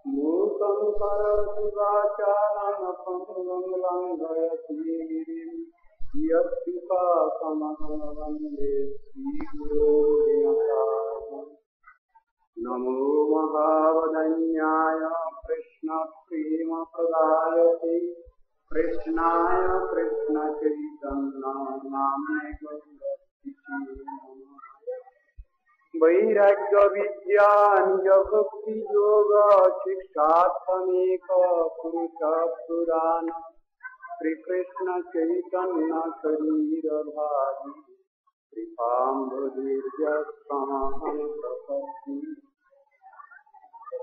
मूकं करोति वाचालं पङ्गुं लङ्घयति गिरिं यत्कृपातमहं वन्दे श्रीगुरुं। नमो महावदन्याय कृष्णप्रेमप्रदायते कृष्णाय कृष्णचैतन्यनाम्ने गौरक्षिते वैराग्यविद्यानिजभक्तियोग शिक्षार्थमेक पुरुषपुराण श्रीकृष्ण चैतन्य शरीरधारी कृपाम्बुदीर्घस्वाहं प्रपद्ये।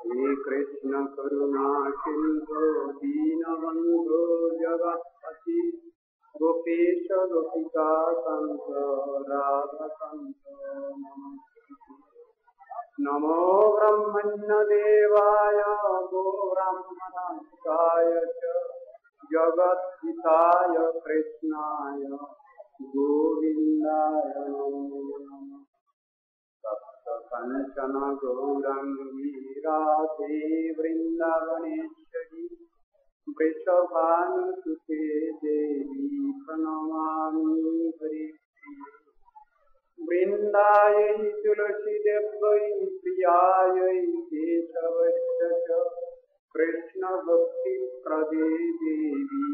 हे कृष्ण करुणा सिन्धो दीनबन्धो जगत्पति गोपेश गोपिका कान्त राधाकान्त नमो ब्रह्मण्यदेवाय गो ब्राह्मणाय च जगद्धिताय कृष्णाय गोविन्दाय नमो नमः। सप्तकञ्चन गौराङ्गी राधे वृन्दावनेश्वरी वृषभानुसुते देवी प्रणमामि हरिप्रिये। वृन्दायै तुलसीदेव्यै प्रियायै केशवस्य च कृष्णभक्तिप्रदे देवी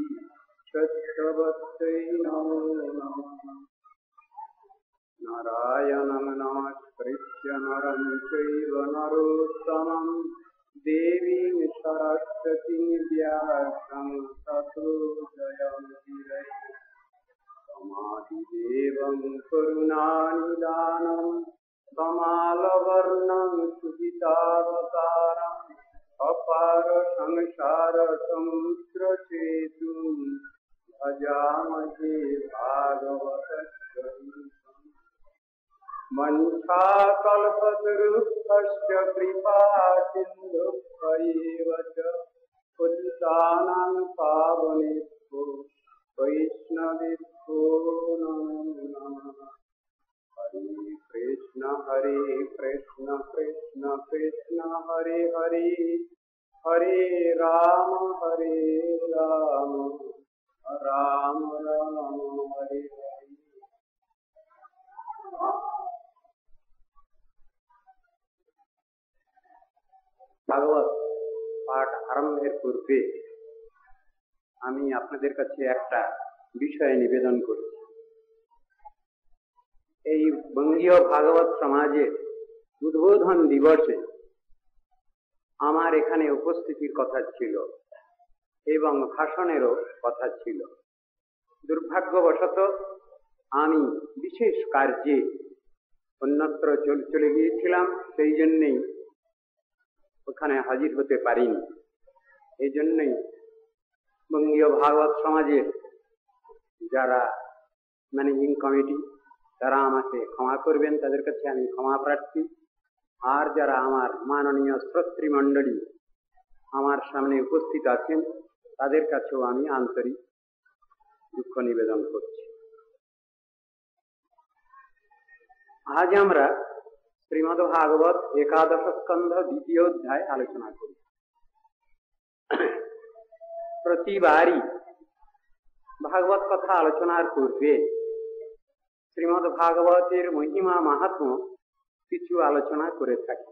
सत्यवत्यै नमो नमः। नारायणं नमस्कृत्य नरं चैव नरोत्तमं देवीं सरस्वतीं व्यासं ततो जयमुदीरये। समाधिदेवं करुणानिदानं कमालवर्णं सुवितावतारम् अपार संसारसमुद्रसेतुं भजामहे भागवतस्वरूपम्। वंशाकल्पतरुभ्यश्च कृपा सिन्धुभ्य एव च पतितानां पावनेभ्यो वैष्णवेभ्यो नमो नमः। हरे कृष्ण कृष्ण कृष्ण हरे हरे हरे राम राम राम हरे हरे। ভাগবত পাঠ আরম্ভের পূর্বে আমি আপনাদের কাছে একটা বিষয় নিবেদন করি। এই বঙ্গীয় ভাগবত সমাজের উদ্বোধন দিবসে আমার এখানে উপস্থিতির কথা ছিল এবং ভাষণেরও কথা ছিল। দুর্ভাগ্যবশত আমি বিশেষ কার্যে অন্যত্র চলে গিয়েছিলাম, সেই জন্যেই ওখানে হাজির হতে পারিনি। এই জন্যই বঙ্গীয় ভাগবত সমাজের যারা ম্যানেজিং কমিটি তারা আমাকে ক্ষমা করবেন, তাদের কাছে আমি ক্ষমা প্রার্থী। আর যারা আমার মাননীয় শ্রোতৃমণ্ডলী আমার সামনে উপস্থিত আছেন তাদের কাছেও আমি আন্তরিক দুঃখ নিবেদন করছি। আজ আমরা শ্রীমদ্ভাগবত একাদশ স্কন্ধ দ্বিতীয় অধ্যায় আলোচনা করি। প্রতিবারই ভাগবত কথা আলোচনার পূর্বে শ্রীমদ্ভাগবতের মহিমা মাহাত্ম্য কিছু আলোচনা করে থাকি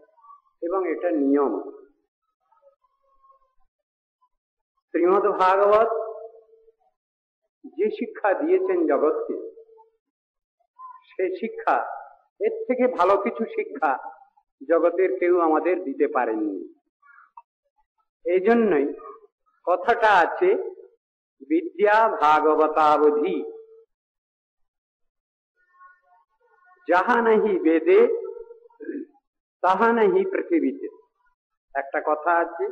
এবং এটা নিয়ম। শ্রীমদ্ভাগবত যে শিক্ষা দিয়েছেন জগৎকে, সে শিক্ষা, এর থেকে ভালো কিছু শিক্ষা জগতের কেউ আমাদের দিতে পারেননি। এই জন্যই কথাটা আছে বিদ্যা ভাগবতাবধি, যাহা নাহি বেদে তাহা নাহি পৃথিবীতে। একটা কথা আছে,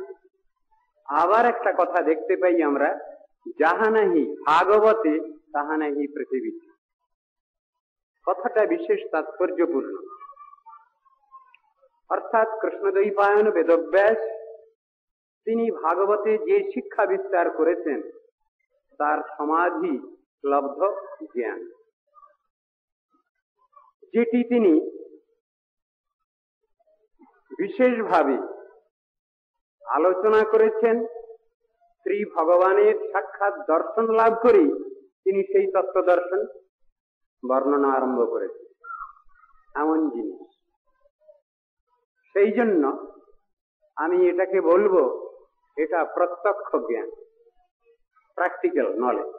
আবার একটা কথা দেখতে পাই আমরা, যাহা নাহি ভাগবতে তাহা নাহি পৃথিবীতে। কথাটা বিশেষ তাৎপর্যপূর্ণ। অর্থাৎ কৃষ্ণদ্বৈপায়ন বেদব্যাস তিনি ভাগবতে যে শিক্ষা বিস্তার করেছেন তার সমাধি লব্ধ জ্ঞান, যেটি তিনি বিশেষভাবে আলোচনা করেছেন শ্রী ভগবানের সাক্ষাৎ দর্শন লাভ করে তিনি সেই তত্ত্ব দর্শন বর্ণনা আরম্ভ করেছেন। এমন জিনিস, সেই জন্য আমি এটাকে বলবো এটা প্রত্যক্ষ জ্ঞান, প্র্যাকটিক্যাল নলেজ।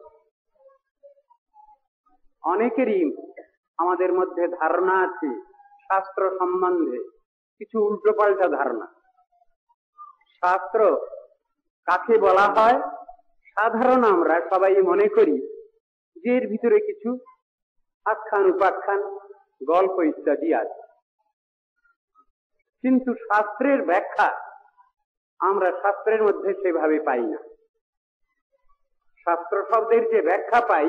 অনেকেরই আমাদের মধ্যে ধারণা আছে শাস্ত্র সম্বন্ধে কিছু উল্টোপাল্টা ধারণা। শাস্ত্র কাকে বলা হয় সাধারণ আমরা সবাই মনে করি যে এর ভিতরে কিছু আখ্যান উপাখ্যান গল্প ইত্যাদি আছে, কিন্তু শাস্ত্রের ব্যাখ্যা আমরা শাস্ত্রের মধ্যে সেভাবে পাই না। শাস্ত্র শব্দের যে ব্যাখ্যা পাই,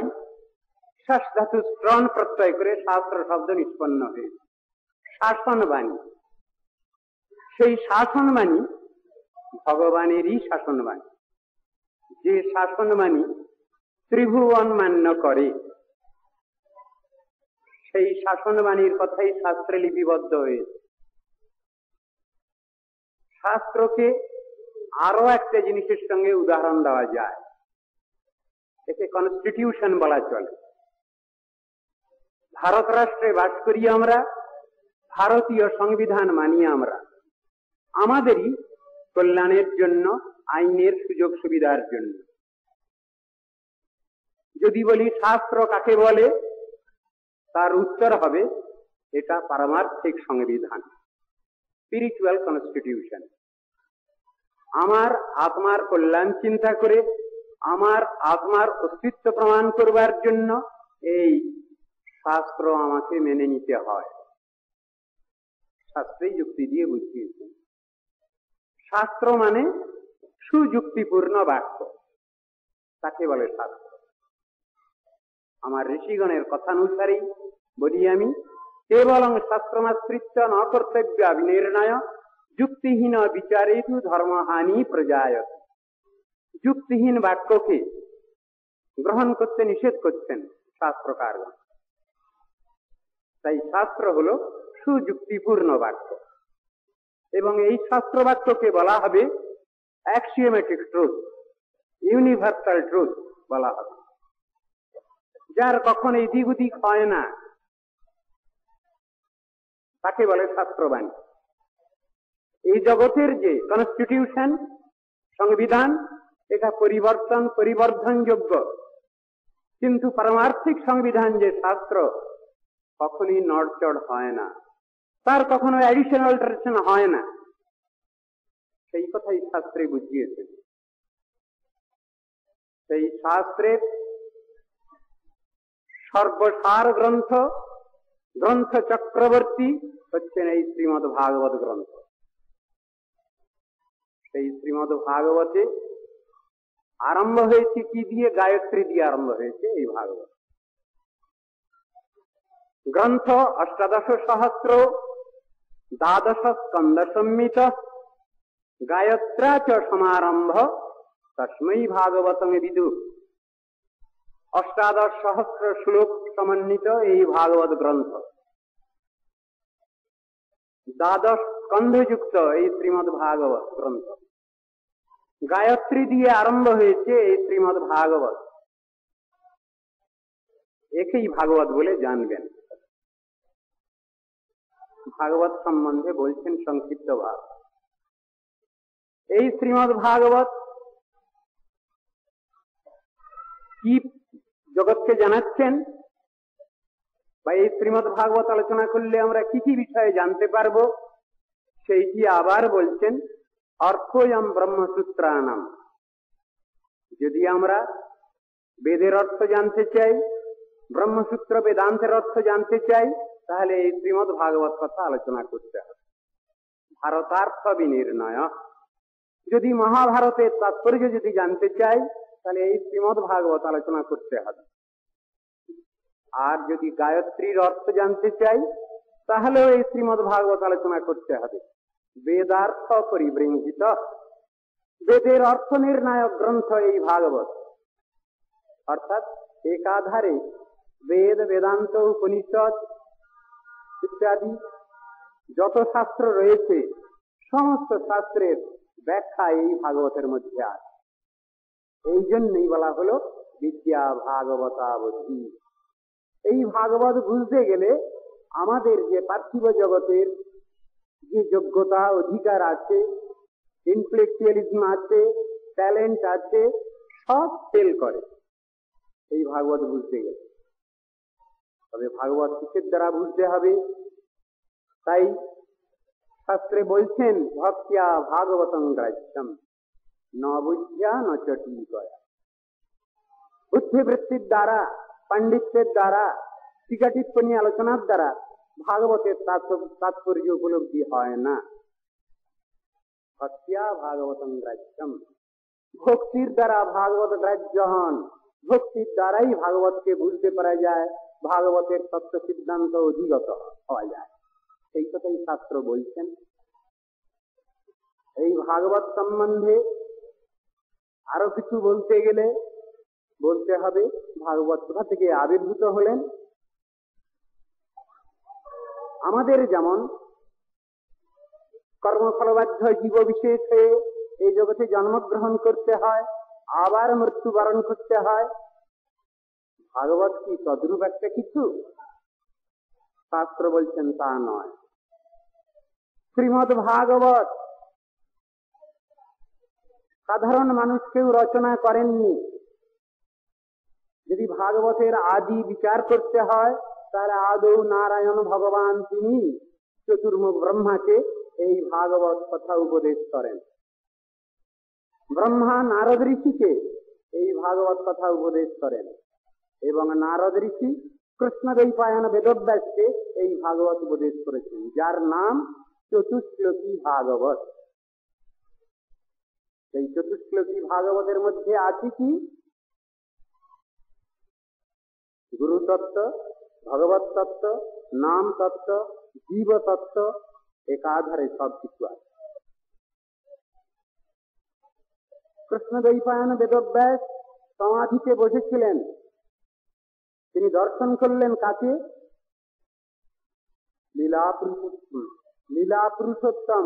শ্বাস ধাতু স্ত্রণ প্রত্যয় করে শাস্ত্র শব্দ নিষ্পন্ন হয়েছে। শাসনবাণী, সেই শাসনবাণী ভগবানেরই শাসনবাণী, যে শাসনবাণী ত্রিভুবন মান্য করে, সেই শাসনবাণীর কথাই শাস্ত্রে লিপিবদ্ধ হয়েছে। শাস্ত্রকে আরো একটা জিনিসের সঙ্গে উদাহরণ দেওয়া যায়, একে কনস্টিটিউশন বলা চলে। ভারত রাষ্ট্রে বাস করি আমরা, ভারতীয় সংবিধান মানি আমরা, আমাদেরই কল্যাণের জন্য, আইনের সুযোগ সুবিধার জন্য। যদি বলি শাস্ত্র কাকে বলে, তার উত্তর হবে এটা পারমার্থিক সংবিধান, স্পিরিচুয়াল কনস্টিটিউশন। আমার আত্মার কল্যাণ চিন্তা করে, আমার আত্মার অস্তিত্ব প্রমাণ করবার জন্য এই শাস্ত্র আমাকে মেনে নিতে হয়। শাস্ত্রেই যুক্তি দিয়ে বুঝিয়েছেন। শাস্ত্র মানে সুযুক্তিপূর্ণ বাক্য, তাকে বলে শাস্ত্র। আমার ঋষিগণের কথানুসারেই বলি আমি, কেবলং শাস্ত্রমাশ্রিত্য ন কর্তব্য বিনির্ণয় যুক্তিহীন বিচারেতু ধর্মহানি প্রজায়। যুক্তিহীন বাক্যকে গ্রহণ করতে নিষেধ করছেন শাস্ত্রকারগণ। তাই শাস্ত্র হলো সুযুক্তিপূর্ণ বাক্য, এবং এই শাস্ত্র বাক্যকে বলা হবে অ্যাক্সিওমেটিক ট্রুথ, ইউনিভার্সাল ট্রুথ বলা হবে, যার কখন এদিক ওদিক হয় না, তাকে বলে শাস্ত্রবাণী। এই জগতের যে কনস্টিটিউশন, সংবিধান, এটা পরিবর্ধনযোগ্য, কিন্তু পারমার্থিক সংবিধান যে শাস্ত্র কখনই নড়চড় হয় না, তার কখনো অ্যাডিশন অল্টারেশন হয় না, সেই কথাই শাস্ত্রে বুঝিয়েছেন। সেই শাস্ত্রের সর্বসার গ্রন্থ, গ্রন্থ চক্রবর্তী হচ্ছেন এই শ্রীমদ্ ভাগবত গ্রন্থ। সেই শ্রীমদ্ ভাগবতে আরম্ভ হয়েছে কি দিয়ে? গায়ত্রী দিয়ে আরম্ভ হয়েছে এই ভাগবত গ্রন্থ। অষ্টাদশ সহস্র দ্বাদশ স্কন্দ সম্মিত গায়ত্রা চ সমারম্ভ তস্मै ভাগবতমে বিদু। অষ্টাদশ সহস্র শ্লোক সমন্বিত এই ভাগবত গ্রন্থ, দ্বাদশ স্কন্ধযুক্ত এই শ্রীমদ্ ভাগবত গ্রন্থ, গায়ত্রী দিয়ে আরম্ভ হয়েছে এই শ্রীমদ্ ভাগবত। একেই ভাগবত বলে জানবেন। ভাগবত সম্বন্ধে বলছেন সংক্ষিপ্ত ভাব। এই শ্রীমদ্ ভাগবত কি জগৎকে জানাচ্ছেন, বা এই শ্রীমদ্ ভাগবত আলোচনা করলে আমরা কি কি বিষয়ে জানতে পারবো, সেইটি আবার বলছেন অর্থয়ম ব্রহ্মসূত্রাণাম। যদি আমরা বেদের অর্থ জানতে চাই, ব্রহ্মসূত্র বেদান্তের অর্থ জানতে চাই, তাহলে এই শ্রীমদ্ ভাগবত কথা আলোচনা করতে হবে। ভারতার্থ বিনির্ণয়। যদি মহাভারতের তাৎপর্য যদি জানতে চাই, তাহলে এই শ্রীমদ্ ভাগবত আলোচনা করতে হবে। আর যদি গায়ত্রীর অর্থ জানতে চাই, তাহলেও এই শ্রীমদ্ ভাগবত আলোচনা করতে হবে। বেদার্থ পরিবৃঞ্জিত, বেদের অর্থ নির্ণায়ক গ্রন্থ এই ভাগবত। অর্থাৎ একাধারে বেদ, বেদান্ত, উপনিষদ ইত্যাদি যত শাস্ত্র রয়েছে, সমস্ত শাস্ত্রের ব্যাখ্যা এই ভাগবতের মধ্যে আছে। এই জন্যই বলা হলো বিদ্যা ভাগবতাবধি। এই ভাগবত বুঝতে গেলে আমাদের যে পার্থিব জগতের যে যোগ্যতা অধিকার আছে, ইন্টেলেকচুয়ালিজম আছে, ট্যালেন্ট আছে, সব ফেল করে এই ভাগবত বুঝতে গেলে। তবে ভাগবত কিসের দ্বারা বুঝতে হবে? তাই শাস্ত্রে বলছেন ভক্তিয়া ভাগবতং গ্রাহ্যম ন বুঝ্যা ন চটীকয়া। বুদ্ধিবৃত্তির দ্বারা, পাণ্ডিত্যের দ্বারা, টিকা টিপ্পণী আলোচনার দ্বারা ভাগবতের তাৎপর্য উপলব্ধি হয় না। ভক্তিয়া ভাগবতং গ্রাহ্যম, ভক্তির দ্বারা ভাগবত গ্রাহ্য হন। ভক্তির দ্বারাই ভাগবতকে বুঝতে পারা যায়, ভাগবতের তত্ত্ব সিদ্ধান্ত অধিগত হওয়া যায়। সেই কথাই শাস্ত্র বলছেন। এই ভাগবত সম্বন্ধে আরো কিছু বলতে গেলে বলতে হবে ভাগবত কোথা থেকে আবির্ভূত হলেন। আমাদের যেমন কর্মফলবাধ্য জীব বিশেষ হয়ে এই জগতে জন্মগ্রহণ করতে হয়, আবার মৃত্যুবরণ করতে হয়, ভাগবত কি তদ্রূপ একটা কিছু? শাস্ত্র বলছেন তা নয়। শ্রীমদ্ ভাগবত সাধারণ মানুষ কেউ রচনা করেননি। যদি ভাগবতের আদি বিচার করতে হয় তাহলে আদৌ নারায়ণ ভগবান তিনি চতুর্মুখ ব্রহ্মাকে এই ভাগবত কথা উপদেশ করেন। ব্রহ্মা নারদ ঋষিকে এই ভাগবত কথা উপদেশ করেন এবং নারদ ঋষি কৃষ্ণদ্বৈপায়ন বেদব্যাসকে এই ভাগবত উপদেশ করেছেন, যার নাম চতুশ্লোকী ভাগবত। এই চতুশ্লোকী ভাগবতের মধ্যে আছে কি? গুরু তত্ত্ব, ভগবত তত্ত্ব, নাম তত্ত্ব, জীব তত্ত্ব, একাধারে সব কিছু আছে। কৃষ্ণদ্বৈপায়ন বেদব্যাস সমাধিতে বসেছিলেন। তিনি দর্শন করলেন কাকে? লীলা পুরুষোত্তম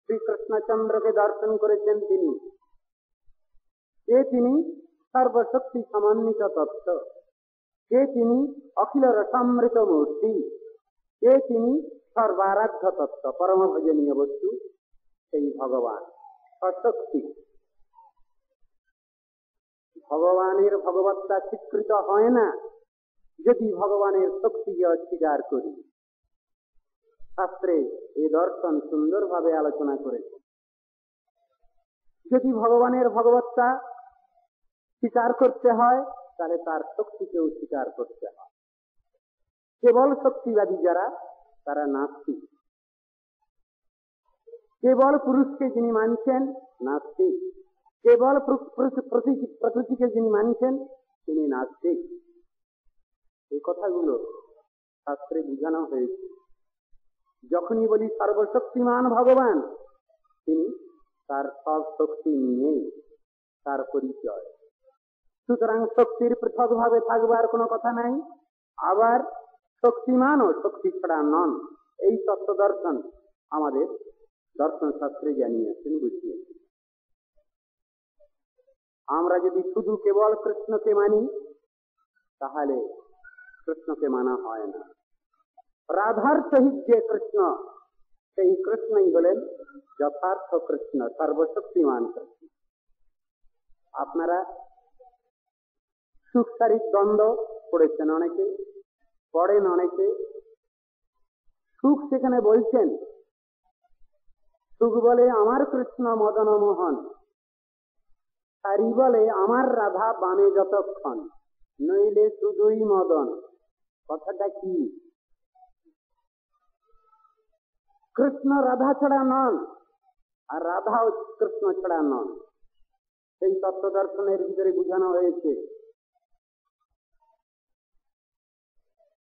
শ্রীকৃষ্ণচন্দ্রকে দর্শন করেছেন তিনি। কে তিনি? সর্বশক্তি সমন্বিত তত্ত্ব। কে তিনি? অখিল রসামৃত মূর্তি। কে তিনি? সর্বারাধ্য তত্ত্ব, পরম ভজনীয় বস্তু সেই ভগবান সশক্তি। ভগবানের ভগবত্তা স্বীকৃত হয় না যদি ভগবানের শক্তিকে অস্বীকার করি। শাস্ত্রে এই দর্শন সুন্দরভাবে আলোচনা করেছে। যদি ভগবানের ভগবত্তা স্বীকার করতে হয় তাহলে তার শক্তিকেও স্বীকার করতে হয়। কেবল শক্তিবাদী যারা, তারা নাস্তিক। কেবল পুরুষকে যিনি মানছেন, নাস্তিক। কেবল প্রকৃতিকে যিনি মানছেন, তিনি নাস্তিক। এই কথাগুলো শাস্ত্রে বোঝানো হয়েছে। যখনই বলি সর্বশক্তিমান ভগবান, তিনি তার সব শক্তি নিয়েই তার পরিচয়। সুতরাং শক্তির পৃথক ভাবে থাকবার কোনো কথা নাই। আবার শক্তিমানও শক্তি ছাড়া নন, এই তত্ত্ব দর্শন আমাদের দর্শন শাস্ত্রে জানিয়েছেন, বুঝিয়েছেন। আমরা যদি শুধু কেবল কৃষ্ণকে মানি তাহলে কৃষ্ণকে মানা হয় না। রাধার সহিত যে কৃষ্ণ, সেই কৃষ্ণই হলেন যথার্থ কৃষ্ণ, সর্বশক্তিমান কৃষ্ণ। আপনারা সুখ শারীর দ্বন্দ্ব পড়েছেন অনেকে, পড়েন অনেকে। সুখ সেখানে বলছেন, সুখ বলে আমার কৃষ্ণ মদন মোহন, শারী বলে আমার রাধা বামে যতক্ষণ, নইলে শুধুই মদন। কথাটা কি? কৃষ্ণ রাধা ছাড়া নন, আর রাধাও কৃষ্ণ ছাড়া নন। সেই তত্ত্ব দর্শনের ভিতরে বোঝানো হয়েছে।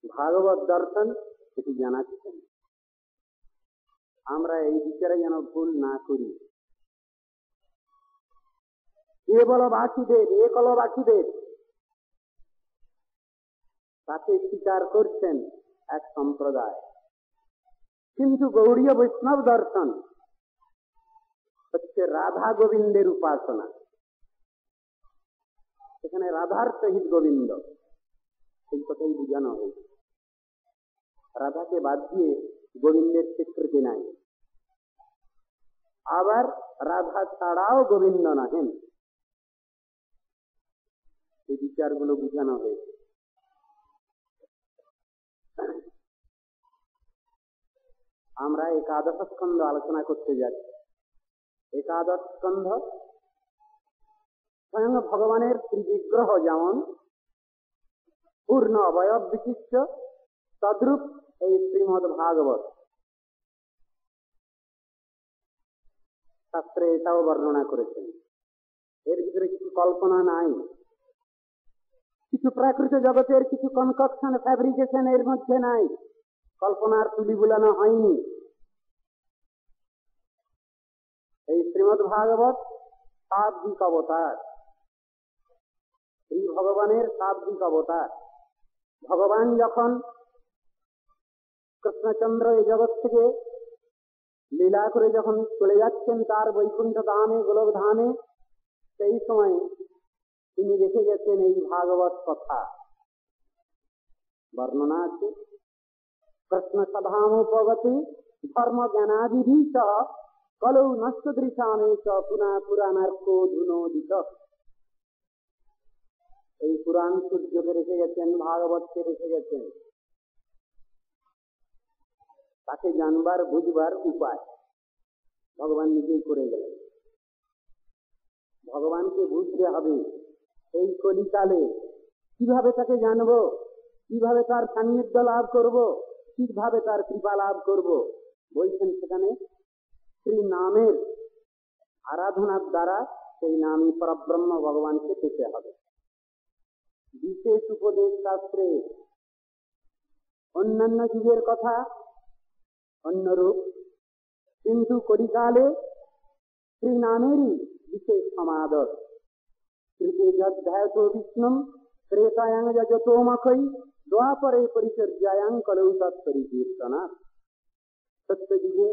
ভাগবত দর্শন এটি জানাচ্ছেন। আমরা এই বিচারে যেন ভুল না করি। কেবল বাসুদেব, একল বাসুদেব, তাকে স্বীকার করছেন এক সম্প্রদায়, কিন্তু গৌড়ীয় বৈষ্ণব দর্শন রাধা গোবিন্দের উপাসনা। সেখানে রাধার সহিত গোবিন্দ, এই কথাই বোঝানো হয়েছে। রাধাকে বাদ দিয়ে গোবিন্দের স্বীকৃতি নাই, আবার রাধা ছাড়াও গোবিন্দ নাহেন, এই বিচারগুলো বোঝানো হয়েছে। আমরা একাদশ স্কন্ধ আলোচনা করতে যাচ্ছি। একাদশ স্কন্ধ স্বয়ং ভগবানের ত্রিবিগ্রহ যেমন পূর্ণ অবয়ব বিশিষ্ট, তদ্রূপ এই শ্রীমদ্ ভাগবত শাস্ত্রে এটাও বর্ণনা করেছেন। এর ভিতরে কিছু কল্পনা নাই, কিছু প্রাকৃত জগতের কিছু কনকশন ফ্যাব্রিকেশন এর মধ্যে নাই, কল্পনার তুলি বুলানো হয়নি। এই শ্রীমদ্ ভাগবত শাব্দিক অবতার, শ্রী ভগবানের শাব্দিক অবতার। ভগবান যখন কৃষ্ণচন্দ্র এই জগৎ থেকে লীলা করে যখন চলে যাচ্ছেন তার বৈকুণ্ঠ ধামে, গোলক ধামে, সেই সময় তিনি রেখে গেছেন এই ভাগবত কথা। বর্ণনা আছে, কৃষ্ণ সভামোপগতি ধর্ম জ্ঞানাদিভি সহ কলৌ নষ্ট দৃশামেশ পুনা পুরাণার্কো ধুনোদিত। এই পুরাণ সূর্যকে রেখে গেছেন, ভাগবতকে রেখে গেছেন, তাকে জানবার বুঝবার উপায় ভগবান নিজেই করে গেলেন। ভগবানকে বুঝতে হবে এই কলিকালে, কিভাবে তাকে জানবো, কিভাবে তার সান্নিধ্য লাভ করব, কিভাবে তার কৃপা লাভ করব। বলছেন সেখানে শ্রী নামের আরাধনার দ্বারা সেই নামই পরব্রহ্ম ভগবানকে পেতে হবে। বিশেষ উপদেশ শাস্ত্রে অন্যান্য যুগের কথা অন্যরূপ, কিন্তু কলিকালে শ্রী নামেরই বিশেষ সমাদর। তৃতীয় অধ্যায়তো বিষ্ণুম ত্রেতায়াং যজতোমখৈ দ্বাপরে পরিচর্যায়াং কলৌ তৎপরিকীর্তনা। সত্য যুগে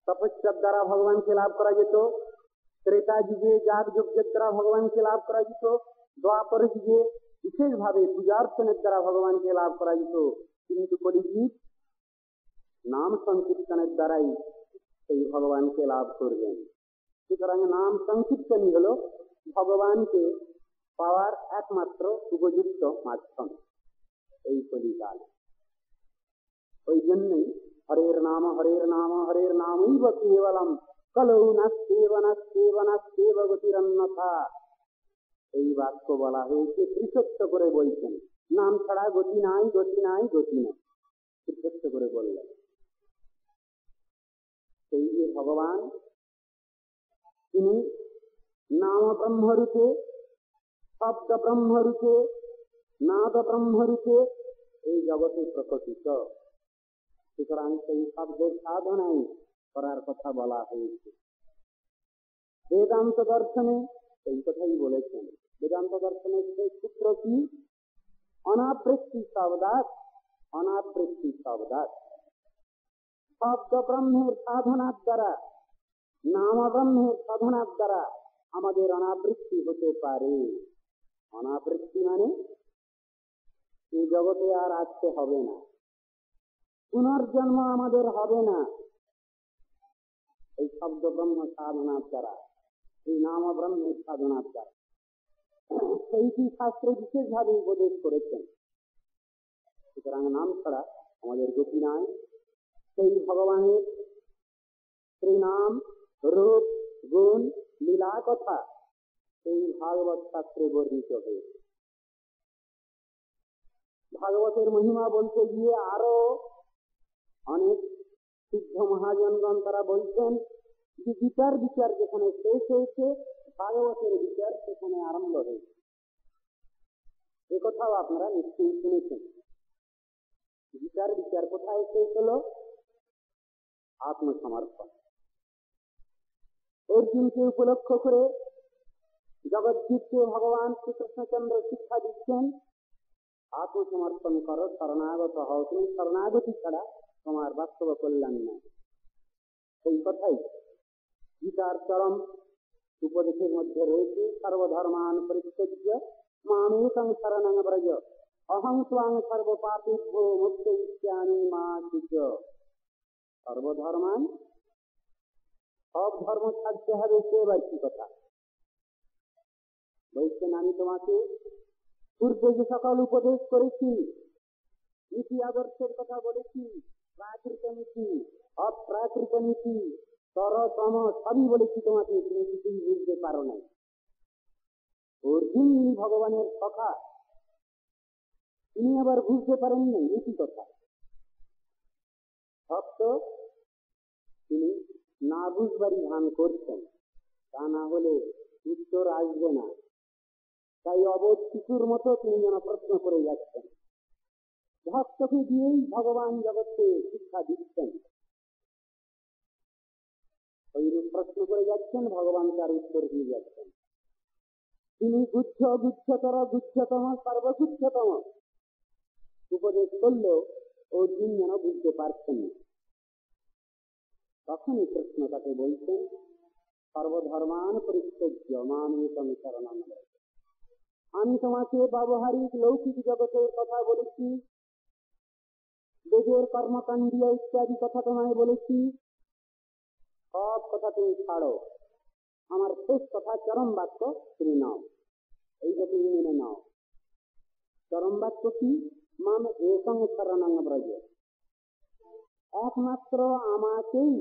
তপস্যার দ্বারা ভগবানকে লাভ করা যেত, ত্রেতা যুগে যাগ যজ্ঞের দ্বারা ভগবানকে লাভ করা যেত, দ্বাপর যুগে বিশেষভাবে পূজার্চনের দ্বারা ভগবানকে লাভ করা যেত, কিন্তু কলিযুগ নাম সংকীর্তনের দ্বারাই সেই ভগবানকে লাভ করবেন। সুতরাং নাম সংকীর্তনই হল ভগবানকে পাওয়ার একমাত্র উপযুক্ত মাধ্যম এই কলিকাল। ওই জন্যই হরের নাম হরের নাম হরের নামৈব কেবলম কলৌ নাস্তেব নাস্তেব নাস্তেব গতিরন্যথা। এই বাক্য বলা হয়েছে, ত্রিসত্য করে বলছেন, নাম ছাড়া গতি নাই, গতি নাই, গতি নাই, ত্রিসত্য করে বললেন। সেই যে ভগবান, তিনি নাম ব্রহ্মরূপে, শব্দ ব্রহ্মরূপে, নাদ ব্রহ্মরূপে এই জগতে প্রকটিত। সুতরাং সেই শব্দের সাধনাই করার কথা বলা হয়েছে। বেদান্ত দর্শনে সেই কথাই বলেছেন। বেদান্ত দর্শনের সেই সূত্র কি? অনাবৃত্তি শব্দাৎ, অনাবৃত্তি শব্দাৎ। শব্দ ব্রহ্মের সাধনার দ্বারা, নাম ব্রহ্মের সাধনার দ্বারা আমাদের অনাবৃত্তি হতে পারে। অনাবৃত্তি মানে এই জগতে আর আসতে হবে না, পুনর্জন্ম আমাদের হবে না। এই শব্দ ব্রহ্ম সাধনার দ্বারা, এই নাম ব্রহ্মের সাধনার দ্বারা, সেইটি শাস্ত্রে বিশেষভাবে উপদেশ করেছেন। সুতরাং নাম ছাড়া আমাদের গতি নাই। সেই ভগবানের শ্রী নাম, রূপ, গুণ, লীলা কথা সেই ভাগবত শাস্ত্রে বর্ণিত হয়েছে। ভাগবতের মহিমা বলতে গিয়ে আরো অনেক সিদ্ধ মহাজনগণ তারা বলছেন যে গীতার বিচার যেখানে শেষ হয়েছে, ভাগবতের বিচার সেখানে আরম্ভ হয়েছে। একথাও আপনারা নিশ্চয়ই শুনেছেন। গীতার বিচার কোথায় শেষ হলো? আত্মসমর্পণ। অর্জুনকে উপলক্ষ করে জগৎজীবকে ভগবান শ্রীকৃষ্ণচন্দ্র শিক্ষা দিচ্ছেন, আত্মসমর্পণ করো, শরণাগত হও, তুমি শরণাগতি ছাড়া তোমার বাস্তব কল্যাণ নাই। সেই কথাই গীতার চরম উপদেশের মধ্যে রয়েছে সর্বধর্মান পরিত্যজ্য মামেকং শরণং ব্রজ অহং ত্বাং সর্বপাপেভ্যো মুক্তয়িষ্যামি মা শুচ। সর্বধর্মান, সব ধর্ম ছাড়তে হবে, সে এবার কি কথা বলছেন? আমি তোমাকে পূর্বে যে সকল উপদেশ করেছি, নীতি আদর্শের কথা বলেছি, প্রাকৃত নীতি অপ্রাকৃত নীতি তরতম সবই বলেছি তোমাকে, তুমি কিছুই বুঝতে পারো নাই। অর্জুন ভগবানের সখা, তিনি আবার বুঝতে পারেন নাই নীতি কথা। ভক্ত তিনি না বুঝবারই ভান করছেন, তা না হলে উত্তর আসবে না। তাই অবোধ শিশুর মতো তিনি যেন প্রশ্ন করে যাচ্ছেন। ভক্তকে দিয়েই ভগবান জগৎকে শিক্ষা দিচ্ছেন। ওইরূপ প্রশ্ন করে যাচ্ছেন, ভগবান তার উত্তর দিয়ে যাচ্ছেন। তিনি গুচ্ছতর গুচ্ছতম সর্বগুচ্ছতম উপদেশ করলেও অর্জুন যেন বুঝতে পারছেন না। তখনই কৃষ্ণ তাকে বলছেন, সর্বধর্মান পরিত্যজ্য মামেকং শরণং ব্রজ। আমি তোমাকে ব্যবহারিক লৌকিক জগতের কথা বলেছি, বেদের কর্মকাণ্ডীয় ইত্যাদি কথা তোমায় বলেছি, সব কথা তুমি ছাড়ো। আমার শেষ কথা চরম বাক্য তুমি নাও, এইটা তুমি মেনে নাও। চরম বাক্য কি? মাম একং শরণং ব্রজ, একমাত্র আমাকেই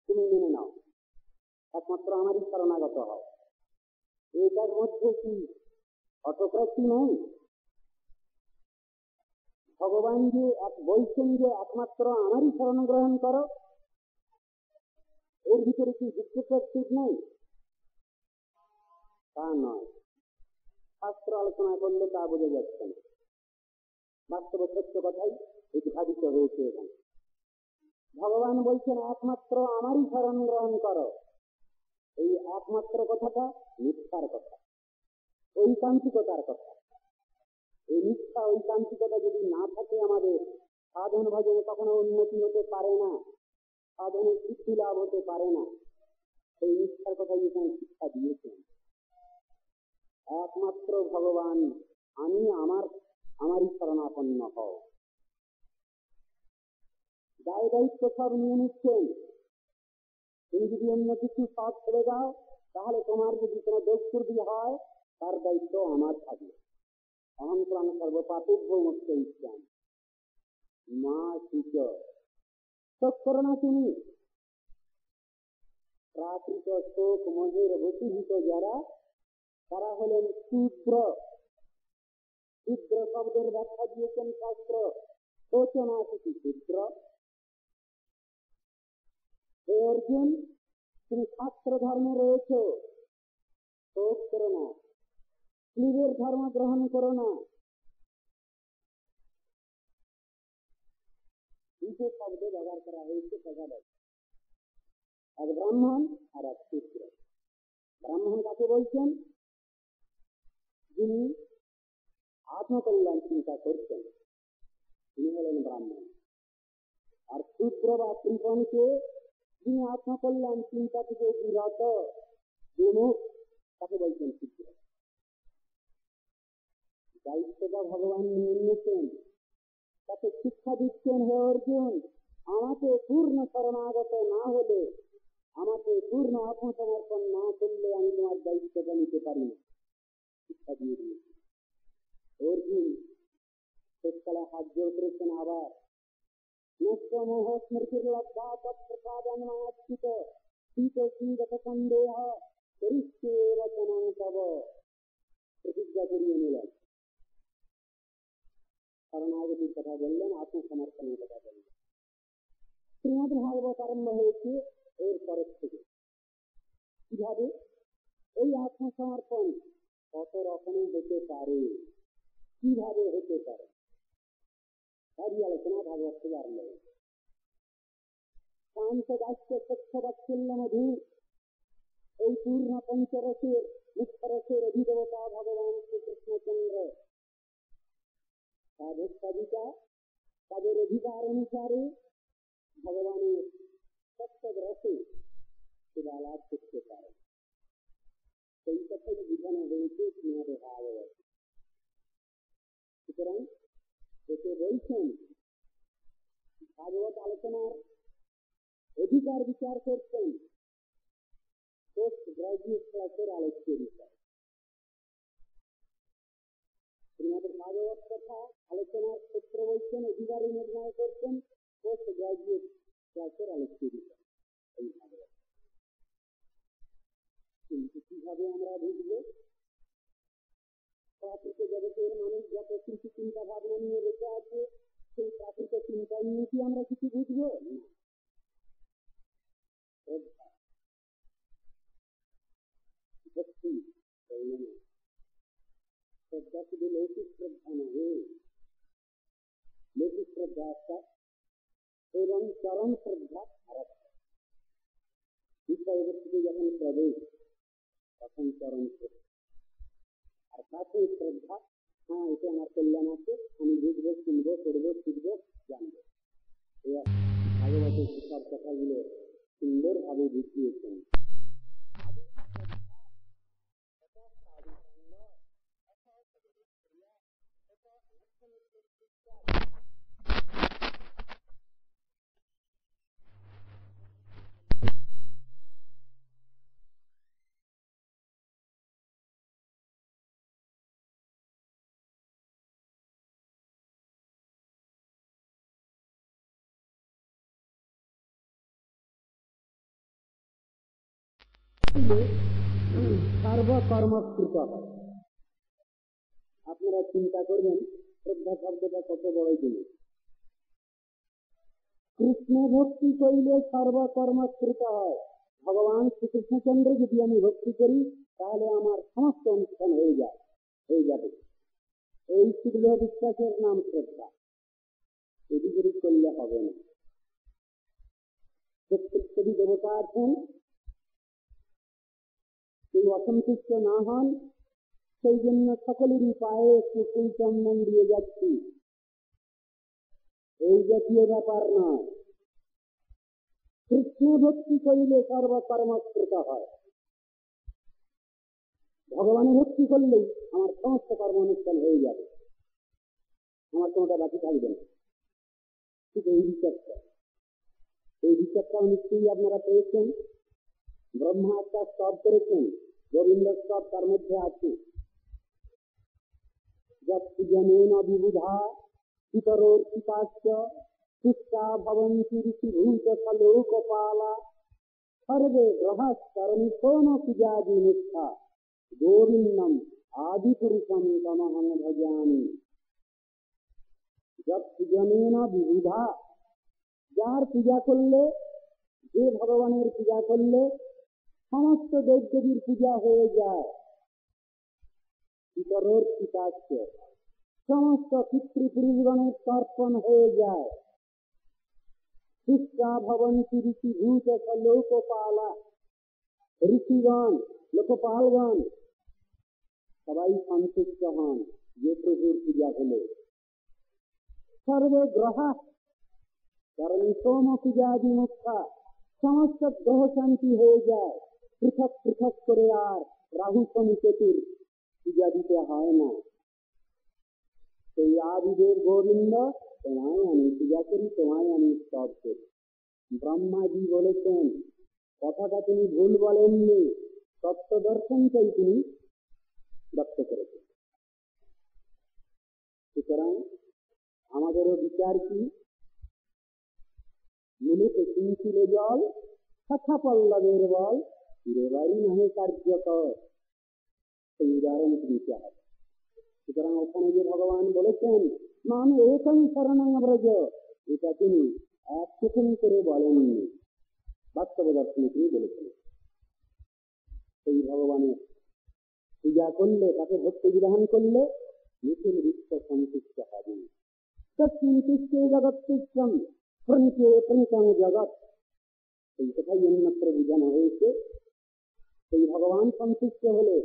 তুমি মেনে নাও, একমাত্র আমারই শরণাগত হও। এটার মধ্যে কি অটোক্রাসি নেই? ভগবান যে বলছেন যে একমাত্র আমারই শরণ গ্রহণ করো, এর ভিতরে কি ডিক্টেটরশিপ নেই? তা নয়। শাস্ত্র আলোচনা করলে তা বোঝা যাচ্ছে না। বাস্তব সত্য কথাই উদ্ঘাটিত হয়েছে এখানে। ভগবান বলছেন একমাত্র আমারই শরণ গ্রহণ করো। এই একমাত্র কথাটা মিথ্যার কথা, ঐকান্তিকতার কথা। এই মিথ্যা ঐকান্তিকতা যদি না থাকে আমাদের সাধন ভজনে, কখনো উন্নতি হতে পারে না, সাধনে সিদ্ধি লাভ হতে পারে না। সেই মিথ্যার কথা যেখানে শিক্ষা দিয়েছেন, একমাত্র ভগবান আমি, আমারই শরণাপন্ন হও। দায় দায়িত্ব সব নিয়ে নিচ্ছেন। তুমি যদি অন্য কিছু সব ছেড়ে দাও, তাহলে তোমার যদি কোনো দোষ ত্রুটি হয়, তার দায়িত্ব আমার থাকবে। অহং ত্বাং সর্বপাপেভ্যো মুক্তয়িষ্যামি মা শুচ। শোক করো না তুমি। প্রাকৃত শোক মোহের বশীভূত যারা, তারা হলেন শূদ্র। শূদ্র শব্দের ব্যাখ্যা দিয়েছেন শাস্ত্র, শোচনাশী শূদ্র। হে অর্জুন, তুমি শাস্ত্র ধর্মে রয়েছ, শোক করো না, ক্লীবের ধর্ম গ্রহণ করো না। দুটো শব্দ ব্যবহার করা হয়েছে প্রজাদের, এক ব্রাহ্মণ আর এক শূদ্র। ব্রাহ্মণ কাকে বলছেন? যিনি আত্মকল্যাণ চিন্তা করছেন, তিনি হলেন ব্রাহ্মণ। আর শূদ্র বা কৃপণকে, যিনি আত্মকল্যাণ চিন্তা থেকে বিরত বিমুখ, তাকে বলছেন শূদ্র। দায়িত্বটা ভগবান নিয়ে নিয়েছেন, তাকে শিক্ষা দিচ্ছেন, হে অর্জুন, আমাকে পূর্ণ শরণাগত না হলে, আমাকে পূর্ণ আত্মসমর্পণ না করলে আমি তোমার দায়িত্বটা নিতে পারি না। শিক্ষা দিয়ে দিয়েছি। অর্জুন শেষকালে হাত জোর করেছেন আবার, মোহ স্মৃতির লব্ধা তৎপ্রসাদান্মাচ্যুত শীত শীত সন্দেহ করিষ্যে বচনং তব। প্রতিজ্ঞা করিয়ে নিলেন, শরণাগতির কথা বললেন, আত্মসমর্পণের কথা বললেন। শ্রীমদ ভাগবত আরম্ভ হয়েছে এর পরের থেকে। কিভাবে এই আত্মসমর্পণ কত রকমের হতে পারে, কিভাবে হতে পারে, তারই আলোচনা ভাগবত থেকে আরম্ভ হয়েছে। শান্ত দাস্য স্বচ্ছ বাৎসল্য মধুর, এই পূর্ণ পঞ্চরসের মুখ্যরসের অধিদেবতা ভগবান শ্রীকৃষ্ণচন্দ্র সাধক সাধিকা তাদের অধিকার অনুসারে ভগবানের সত্যের রসে শ্রীমদ্ ভাগবত। সুতরাং এতে বলছেন ভাগবত আলোচনার অধিকার বিচার করছেন পোস্ট গ্রাজুয়েট ক্লাসের আলোচ্য বিষয়। শ্রীমদ্ ভাগবত কথা আলোচনার ক্ষেত্রে বলছেন অধিকারী নির্ণয় করছেন পোস্ট গ্রাজুয়েট ক্লাসের আলোচ্য বিষয় এই ভাগবত। কিন্তু কিভাবে আমরা বুঝবো? প্রাকৃত জগতের মানুষ যত কিছু চিন্তা ভাবনা নিয়ে বেঁচে আছে, সেই প্রাকৃত চিন্তা নিয়ে কি আমরা কিছু বুঝবো না? শ্রদ্ধা, ভক্তি, শ্রদ্ধা শুধু লৌকিক শ্রদ্ধা নয়, লৌকিক শ্রদ্ধা একটা এবং চরম শ্রদ্ধা আর একটা। বিষয়বস্তুতে যখন প্রবেশ তখন চরম শ্রদ্ধা, আর কাছে শ্রদ্ধা, হ্যাঁ এটা আমার কল্যাণ আছে, আমি বুঝবো, শুনবো, করবো, শিখবো, জানবো। ভাগবতের সব কথাগুলো সুন্দরভাবে বুঝিয়েছেন। সর্বকর্মকৃত হয়। আপনারা চিন্তা করবেন শ্রদ্ধা শব্দটা কত বড় জিনিস। কৃষ্ণে ভক্তি করলে সর্বকর্মকৃত হয়। ভগবান শ্রীকৃষ্ণচন্দ্র যদি আমি ভক্তি করি তাহলে আমার সমস্ত অনুষ্ঠান হয়ে যাবে। এই শুদ্ধ বিশ্বাসের নাম শ্রদ্ধা। এদিকে করলে হবে না। প্রত্যেকটি দেবতা আছেন, কেউ অসন্তুষ্ট না হন, সেই জন্য সকলেরই পায়ে কুকুল চন্দন দিয়ে যাচ্ছি, এই জাতীয় ব্যাপার নয়। কৃষ্ণ ভক্তি করিলে সর্বকর্মকৃত হয়। ভগবানের ভক্তি করলেই আমার সমস্ত কর্ম অনুষ্ঠান হয়ে যাবে, আমার কোনোটা বাকি থাকবে না। ঠিক এই বিচারটা নিশ্চয়ই আপনারা পেয়েছেন। ব্রহ্মা একটা স্তব করেছেন, রবীন্দ্র স্তব তার মধ্যে আছে। যৎজনেন বিবুধা পিতরোর্পিতাশ্চ তুষ্টা ভবন্তি ঋষিভূতলোকপালা সর্বে গ্রহস্তরণিশোন পূজাদি মুখ্যা গোবিন্দম আদিপুরুষম তমহং ভজামি। যৎজনেন বিবুধা, যার পূজা করলে, যে ভগবানের পূজা করলে সমস্ত দেবদেবীর পূজা হয়ে যায়। পিতরোর্পিতাশ্চ, সমস্ত পিতৃপুরুষগণের তর্পণ হয়ে যায়। তুষ্টা ভবন্তি ঋষিভূত লোকপালা, ঋষিগণ, লোকপালগণ সবাই সন্তুষ্ট হন যে প্রভুর পূজা হলো। সর্বে গ্রহা কারণ সোম পূজাদি মুখ্যা, সমস্ত গ্রহ শান্তি হয়ে যায়। পৃথক পৃথক করে আর রাহু শনি কেতুর পূজা দিতে হয় না। সেই আদিদেব গোবিন্দ, তোমায় আমি পূজা করি, তোমায় আমি স্তব করি। ব্রহ্মাজি বলেছেন, কথাটা তিনি ভুল বলেননি, তত্ত্ব দর্শনটাই তিনি ব্যক্ত করেছেন। সুতরাং আমাদেরও বিচার কি? মূলত কিঞ্চিলে জল কথা পল্লবের বল, ফিরেবারই নহে কার্যকর। সেই উদাহরণ দিতে হবে। সুতরাং ওখানে যে ভগবান বলেছেন মান একই শরণং ব্রজ, এটা তিনি এক সেকেন্ড করে বলেননি, বাস্তব দর্শনে তিনি বলেছেন। সেই ভগবানের পূজা করলে, তাকে ভক্তি বিধান করলে নিখিল বিশ্ব সন্তুষ্ট হবে। সন্তুষ্টে জগৎ তুষ্টম প্রণীতে প্রণীতং জগৎ, এই কথাই অন্যত্র বোঝানো হয়েছে। সেই ভগবান সন্তুষ্ট হলে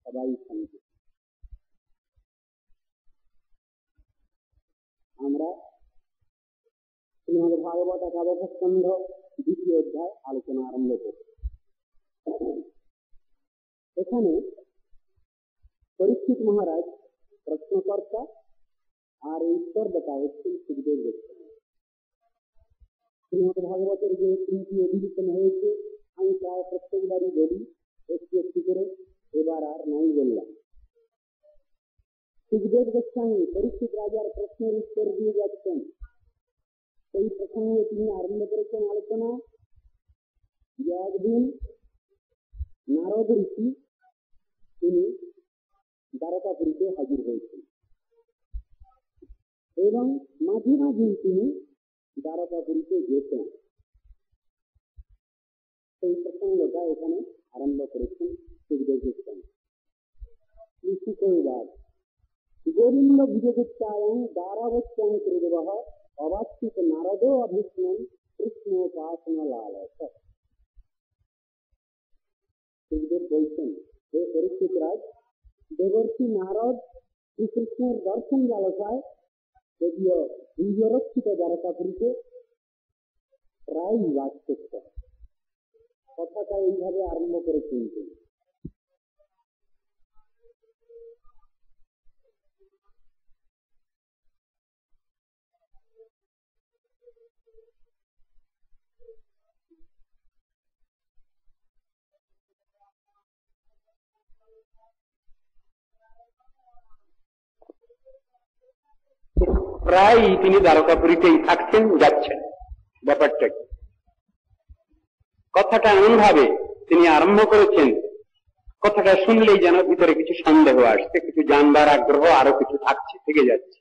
সবাই সন্তুষ্ট। আমরা শ্রীমদ্ ভাগবত একাদশ স্কন্ধ 2য় অধ্যায় আলোচনা আরম্ভ করি। এখানে পরীক্ষিত মহারাজ প্রশ্নকর্তা আর উত্তরদাতা হচ্ছেন সুখদেব গোস্বামী। শ্রীমদ ভাগবতের যে 3টি অধিবেশন হয়েছে আমি প্রায় প্রত্যেকবারই বলি, একটু একটু করে, এবার আর নাই বললাম। সুখদেব গোস্বামী পরীক্ষিত রাজার প্রশ্নের উত্তর দিয়ে যাচ্ছেন। সেই প্রসঙ্গে তিনি আরম্ভ করেছেন আলোচনা যে একদিন নারদ ঋষি তিনি দ্বারকাপুরীতে হাজির হয়েছেন এবং মাঝে মাঝে তিনি দ্বারকাপুরীতে যেতেন। সেই প্রসঙ্গটা এখানে আরম্ভ করেছেন সুখদেব গোস্বামী। ঋষিকৈবাদ গোবিন্দ বিজগুচ্চায়ং দ্বারাবচ্যাং কৃদেবঃ অবাচ্যিত নারদো অভিষ্ণন কৃষ্ণোপাসনা লালস। সুখদেব বলছেন, হে পরীক্ষিত রাজ, দেবর্ষি নারদ শ্রীকৃষ্ণের দর্শন লালসায় যদিও দুর্যরক্ষিত দ্বারকাপুরীতে প্রায় বাস করত। কথাটা এইভাবে আরম্ভ করেছেন তিনি। প্রায় তিনি দ্বারকাপুরীতেই থাকছেন, যাচ্ছেন। ব্যাপারটা কি? কথাটা এমন ভাবে তিনি আরম্ভ করেছেন, কথাটা শুনলেই যেন ভিতরে কিছু সন্দেহ আসছে, কিছু জানবার আগ্রহ আরো কিছু থাকছে, থেকে যাচ্ছে।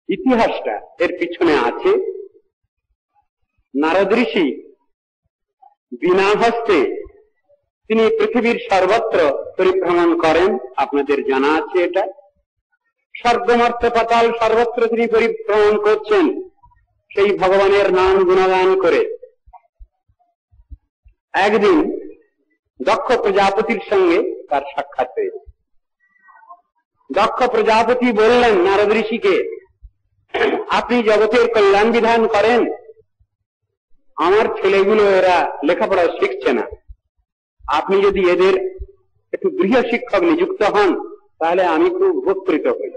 ইতিহাসটা এর পিছনে আছে। নারদ ঋষি বিনা হস্তে তিনি পৃথিবীর সর্বত্র পরিভ্রমণ করেন, আপনাদের জানা আছে এটা। স্বর্গমর্ত্য পাতাল সর্বত্র তিনি পরিভ্রমণ করছেন সেই ভগবানের নাম গুণগান করে। একদিন দক্ষ প্রজাপতির সঙ্গে তার সাক্ষাৎ হয়েছে। দক্ষ প্রজাপতি বললেন নারদ ঋষিকে, আপনি জগতের কল্যাণ বিধান করেন, আমার ছেলেগুলো এরা লেখাপড়া শিখছে না, আপনি যদি এদের একটু গৃহ শিক্ষক নিযুক্ত হন তাহলে আমি খুব উপকৃত হই।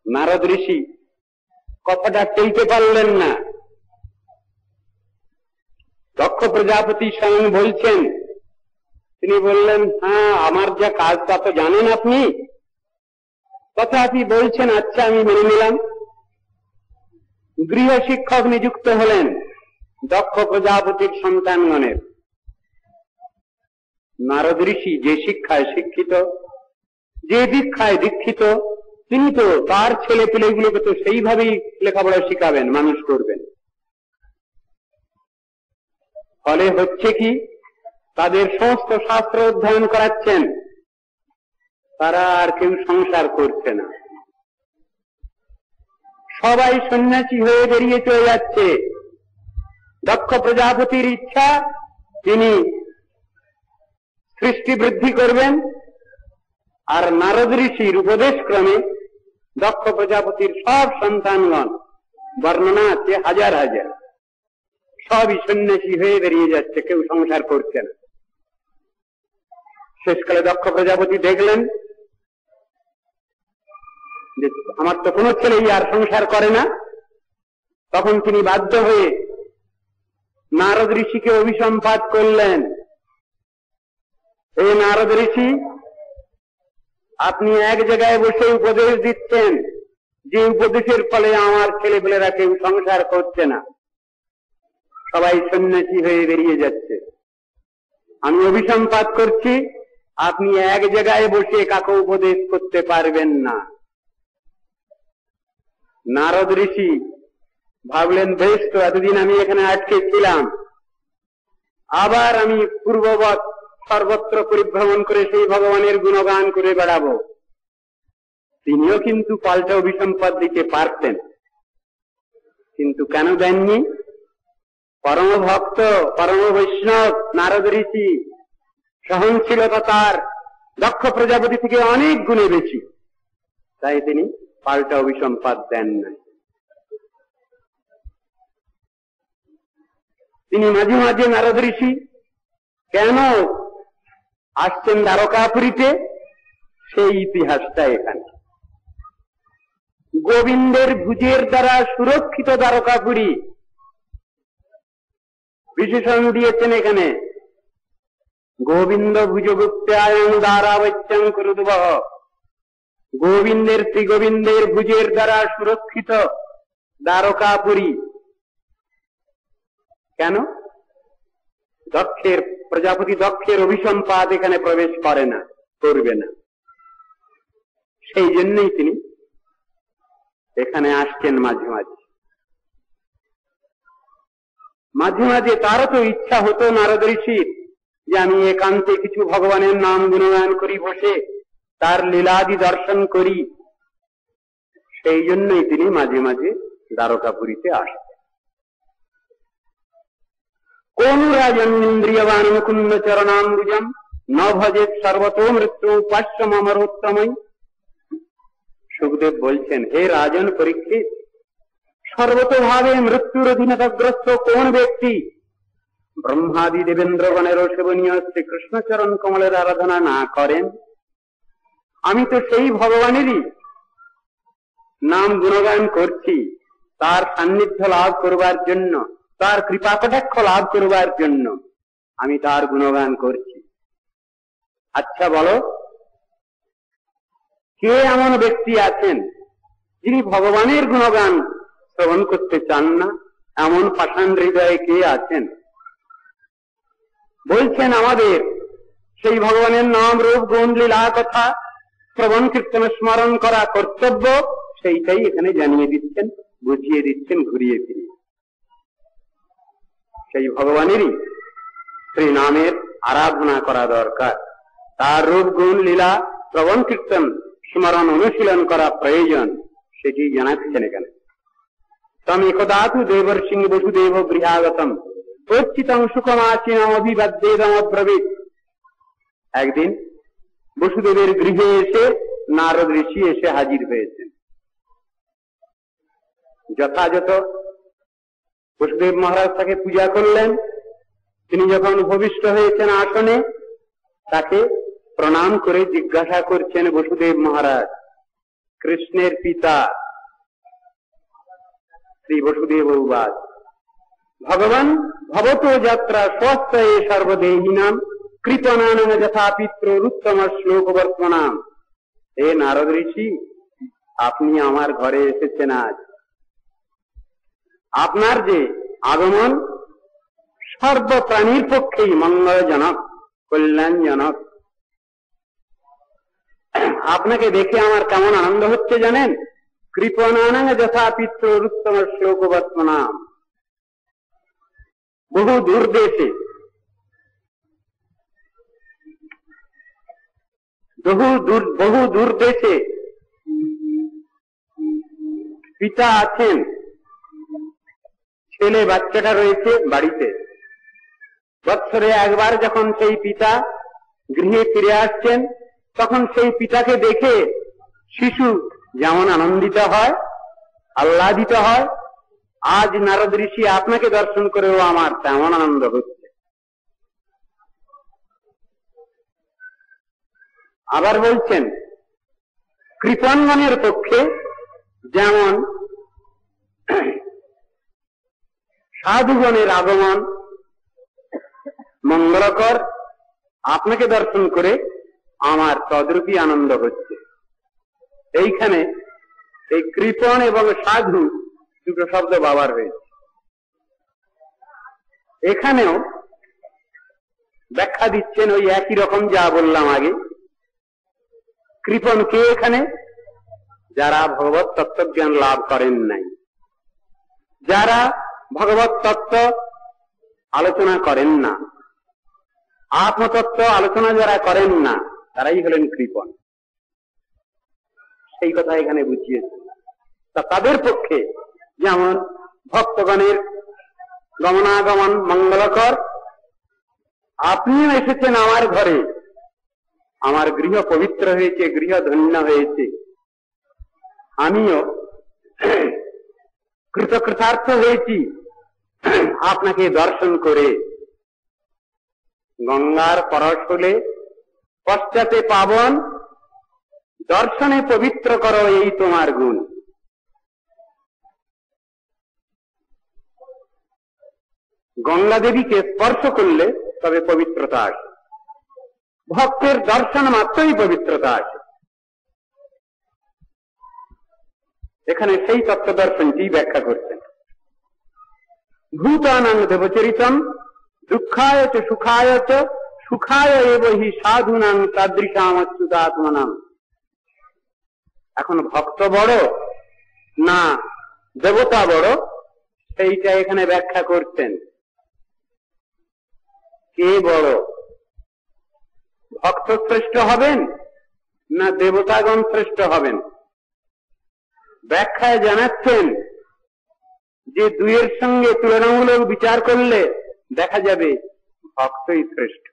নারদ ঋষি কথাটা টেলতে পারলেন না। দক্ষ প্রজাপতি স্বয়ং বলছেন, তিনি বললেন, হ্যাঁ আমার যা কাজ তা তো জানেন আপনি, তথাপি বলছেন আচ্ছা আমি মেনে নিলাম। গৃহ শিক্ষক নিযুক্ত হলেন দক্ষ প্রজাপতির সন্তানগণের। নারদ ঋষি যে শিক্ষায় শিক্ষিত, যে দীক্ষায় দীক্ষিত, তিনি তো তার ছেলে পেলেগুলোকে তো সেইভাবেই লেখাপড়া শিখাবেন, মানুষ করবেন। ফলে হচ্ছে কি, তাদের সমস্ত শাস্ত্র অধ্যয়ন করাচ্ছেন, তারা আর কেউ সংসার করছে না, সবাই সন্ন্যাসী হয়ে বেরিয়ে চলে যাচ্ছে। দক্ষ প্রজাপতির ইচ্ছা তিনি সৃষ্টি বৃদ্ধি করবেন, আর নারদ ঋষির উপদেশ ক্রমে দক্ষ প্রজাপতির সব সন্তানগণ, বর্ণনা আছে হাজার হাজার, সবই সন্ন্যাসী হয়ে বেরিয়ে যাচ্ছে, কেউ সংসার করছে না। শেষকালে দক্ষ প্রজাপতি দেখলেন যে আমার তো কোনো ছেলেই আর সংসার করে না, তখন তিনি বাধ্য হয়ে নারদ ঋষিকে অভিসম্পাত করলেন, এই নারদ ঋষি, আপনি এক জায়গায় বসে উপদেশ দিচ্ছেন, যে উপদেশের ফলে আমার ছেলেপেলেরা কেউ সংসার করছে না, সবাই সন্ন্যাসী হয়ে বেরিয়ে যাচ্ছে। আমি অভিসম্পাত করছি, আপনি এক জায়গায় বসে কাকে উপদেশ করতে পারবেন না। নারদ ঋষি ভাবলেন, বেশ তো, এতদিন আমি এখানে আটকে ছিলাম, আবার আমি পূর্ববৎ সর্বত্র পরিভ্রমণ করে সেই ভগবানের গুণগান করে বেড়াবো। তিনিও কিন্তু পাল্টা অভিসম্পাদ দিতে পারতেন, কিন্তু কেন দেননি? পরম ভক্ত, পরম বৈষ্ণব নারদ ঋষি, সহনশীলতা তার দক্ষ প্রজাপতি থেকে অনেক গুণে বেশি, তাই তিনি পাল্টা অভিসম্পাদ দেন না। তিনি মাঝে মাঝে নারদ ঋষি কেন আসছেন দ্বারকাপুরীতে, সেই ইতিহাসটা এখানে। গোবিন্দের ভুজের দ্বারা সুরক্ষিত দ্বারকাপুরী, বিশেষণ দিয়েছেন এখানে। গোবিন্দ ভুজগুপ্তায়ং দ্বারাবচ্যং কুরুদ্বহ। গোবিন্দের, শ্রী গোবিন্দের ভুজের দ্বারা সুরক্ষিত দ্বারকাপুরী। কেন? দক্ষের, প্রজাপতি দক্ষের অভিসম্পাদ এখানে প্রবেশ করে না, করবে না। সেই জন্যই তিনি এখানে আসছেন মাঝে মাঝে। মাঝে মাঝে তারও তো ইচ্ছা হতো নারদ ঋষির যে আমি একান্তে কিছু ভগবানের নাম গুণগান করি, বসে তার লীলাদি দর্শন করি। সেই জন্যই তিনি মাঝে মাঝে দ্বারকাপুরীতে আসতেন। কোন রাজন ইন্দ্রিয়বান মুকুন্দ চরণাম্বুজম ন ভজেত সর্বতো মৃত্যু উপাস্যম অমরোত্তমই। সুখদেব বলছেন, হে রাজন পরীক্ষিত, সর্বতোভাবে মৃত্যুর অধীনতাগ্রস্ত কোন ব্যক্তি ব্রহ্মাদি দেবেন্দ্রগণের সেবনীয় শ্রীকৃষ্ণচরণ কমলের আরাধনা না করেন? আমি তো সেই ভগবানেরই নাম গুণগান করছি, তার সান্নিধ্য লাভ করবার জন্য, তার কৃপা কটাক্ষ লাভ করবার জন্য আমি তার গুণগান করছি। আচ্ছা বলো, কে এমন ব্যক্তি আছেন যিনি ভগবানের গুণগান শ্রবণ করতে চান না? এমন পাষাণ হৃদয়ে কে আছেন? বলছেন আমাদের সেই ভগবানের নাম রূপ গুণ লীলা কথা শ্রবণ কীর্তন স্মরণ করা কর্তব্য, সেইটাই এখানে জানিয়ে দিচ্ছেন, বুঝিয়ে দিচ্ছেন ঘুরিয়ে ফিরিয়ে। সেই ভগবানেরই শ্রী নামের আরাধনা করা দরকার, তার রূপ গুণ লীলা শ্রবণ কীর্তন স্মরণ অনুশীলন করা প্রয়োজন, সেটি জানাচ্ছেন এখানে। তম একদাতু দেবর্ষিং বসুদেব গৃহাগতম প্রচ্ছিতং সুখমাসীনম অভিবাদ্যেদম অব্রবীত। একদিন বসুদেবের গৃহে এসে নারদ ঋষি এসে হাজির হয়েছেন। যথাযথ বসুদেব মহারাজ তাকে পূজা করলেন। তিনি যখন উপবিষ্ট হয়েছেন আসনে, তাকে প্রণাম করে জিজ্ঞাসা করছেন বসুদেব মহারাজ, কৃষ্ণের পিতা শ্রী বসুদেব উবাচ, ভগবান ভবতো যাত্রা স্বস্থয়ে সর্বদেহিনাম কৃপণানং যথা পিতৃরুত্তম শ্লোক বর্তমানাম। হে নারদ ঋষি, আপনি আমার ঘরে এসেছেন আজ। আপনার যে আগমন সর্বপ্রাণীর পক্ষেই মঙ্গলজনক, কল্যাণজনক। আপনাকে দেখে আমার কেমন আনন্দ হচ্ছে জানেন? কৃপণানং যথা পিতৃরুত্তম শ্লোক বর্তমানাম। বহু দূর দেশে, বহু দূর দেশে পিতা আছেন, ছেলে বাচ্চাটা রয়েছে বাড়িতে। বৎসরে একবার যখন সেই পিতা গৃহে ফিরে আসছেন, তখন সেই পিতাকে দেখে শিশু যেমন আনন্দিত হয়, আহ্লাদিত হয়, আজ নারদ ঋষি আপনাকে দর্শন করেও আমার তেমন আনন্দ হচ্ছে। আবার বলছেন, কৃপণগণের পক্ষে যেমন সাধুগণের আগমন মঙ্গলকর, আপনাকে দর্শন করে আমার তদ্রূপী আনন্দ হচ্ছে। এইখানে এই কৃপণ এবং সাধু দুটো শব্দ ব্যবহার হয়েছে। এখানেও ব্যাখ্যা দিচ্ছেন ওই একই রকম যা বললাম আগে। কৃপণ কে এখানে? যারা ভগবত তত্ত্বজ্ঞান লাভ করেন নাই, যারা ভগবত তত্ত্ব আলোচনা করেন না, আত্মতত্ত্ব আলোচনা যারা করেন না, তারাই হলেন কৃপণ। সেই কথা এখানে বুঝিয়েছে। তা তাদের পক্ষে যেমন ভক্তগণের গমনাগমন মঙ্গলকর, আপনিও এসেছেন আমার ঘরে, আমার গৃহ পবিত্র হয়েছে, গৃহ ধন্য হয়েছে, আমিও কৃতকৃতার্থ হয়েছি আপনাকে দর্শন করে। গঙ্গার পরশ হলে পশ্চাতে পাবন, দর্শনে পবিত্র করো এই তোমার গুণ। গঙ্গা দেবীকে স্পর্শ করলে তবে পবিত্রতা আসে, ভক্তের দর্শন মাত্রই পবিত্রতা আসে। এখানে সেই তত্ত্ব দর্শনটি ব্যাখ্যা করছেন। ভূতানাং দেবচরিতম দুঃখায় চ সুখায় চ সুখায় এব হি সাধুনাং তাদৃশাম অচ্যুতাত্মনাম। এখন ভক্ত বড় না দেবতা বড়, সেইটা এখানে ব্যাখ্যা করছেন। কে বড়, ভক্ত শ্রেষ্ঠ হবেন না দেবতাগণ শ্রেষ্ঠ হবেন? ব্যাখ্যায় জানাচ্ছেন যে দুইয়ের সঙ্গে তুলনামূলক বিচার করলে দেখা যাবে ভক্তই শ্রেষ্ঠ।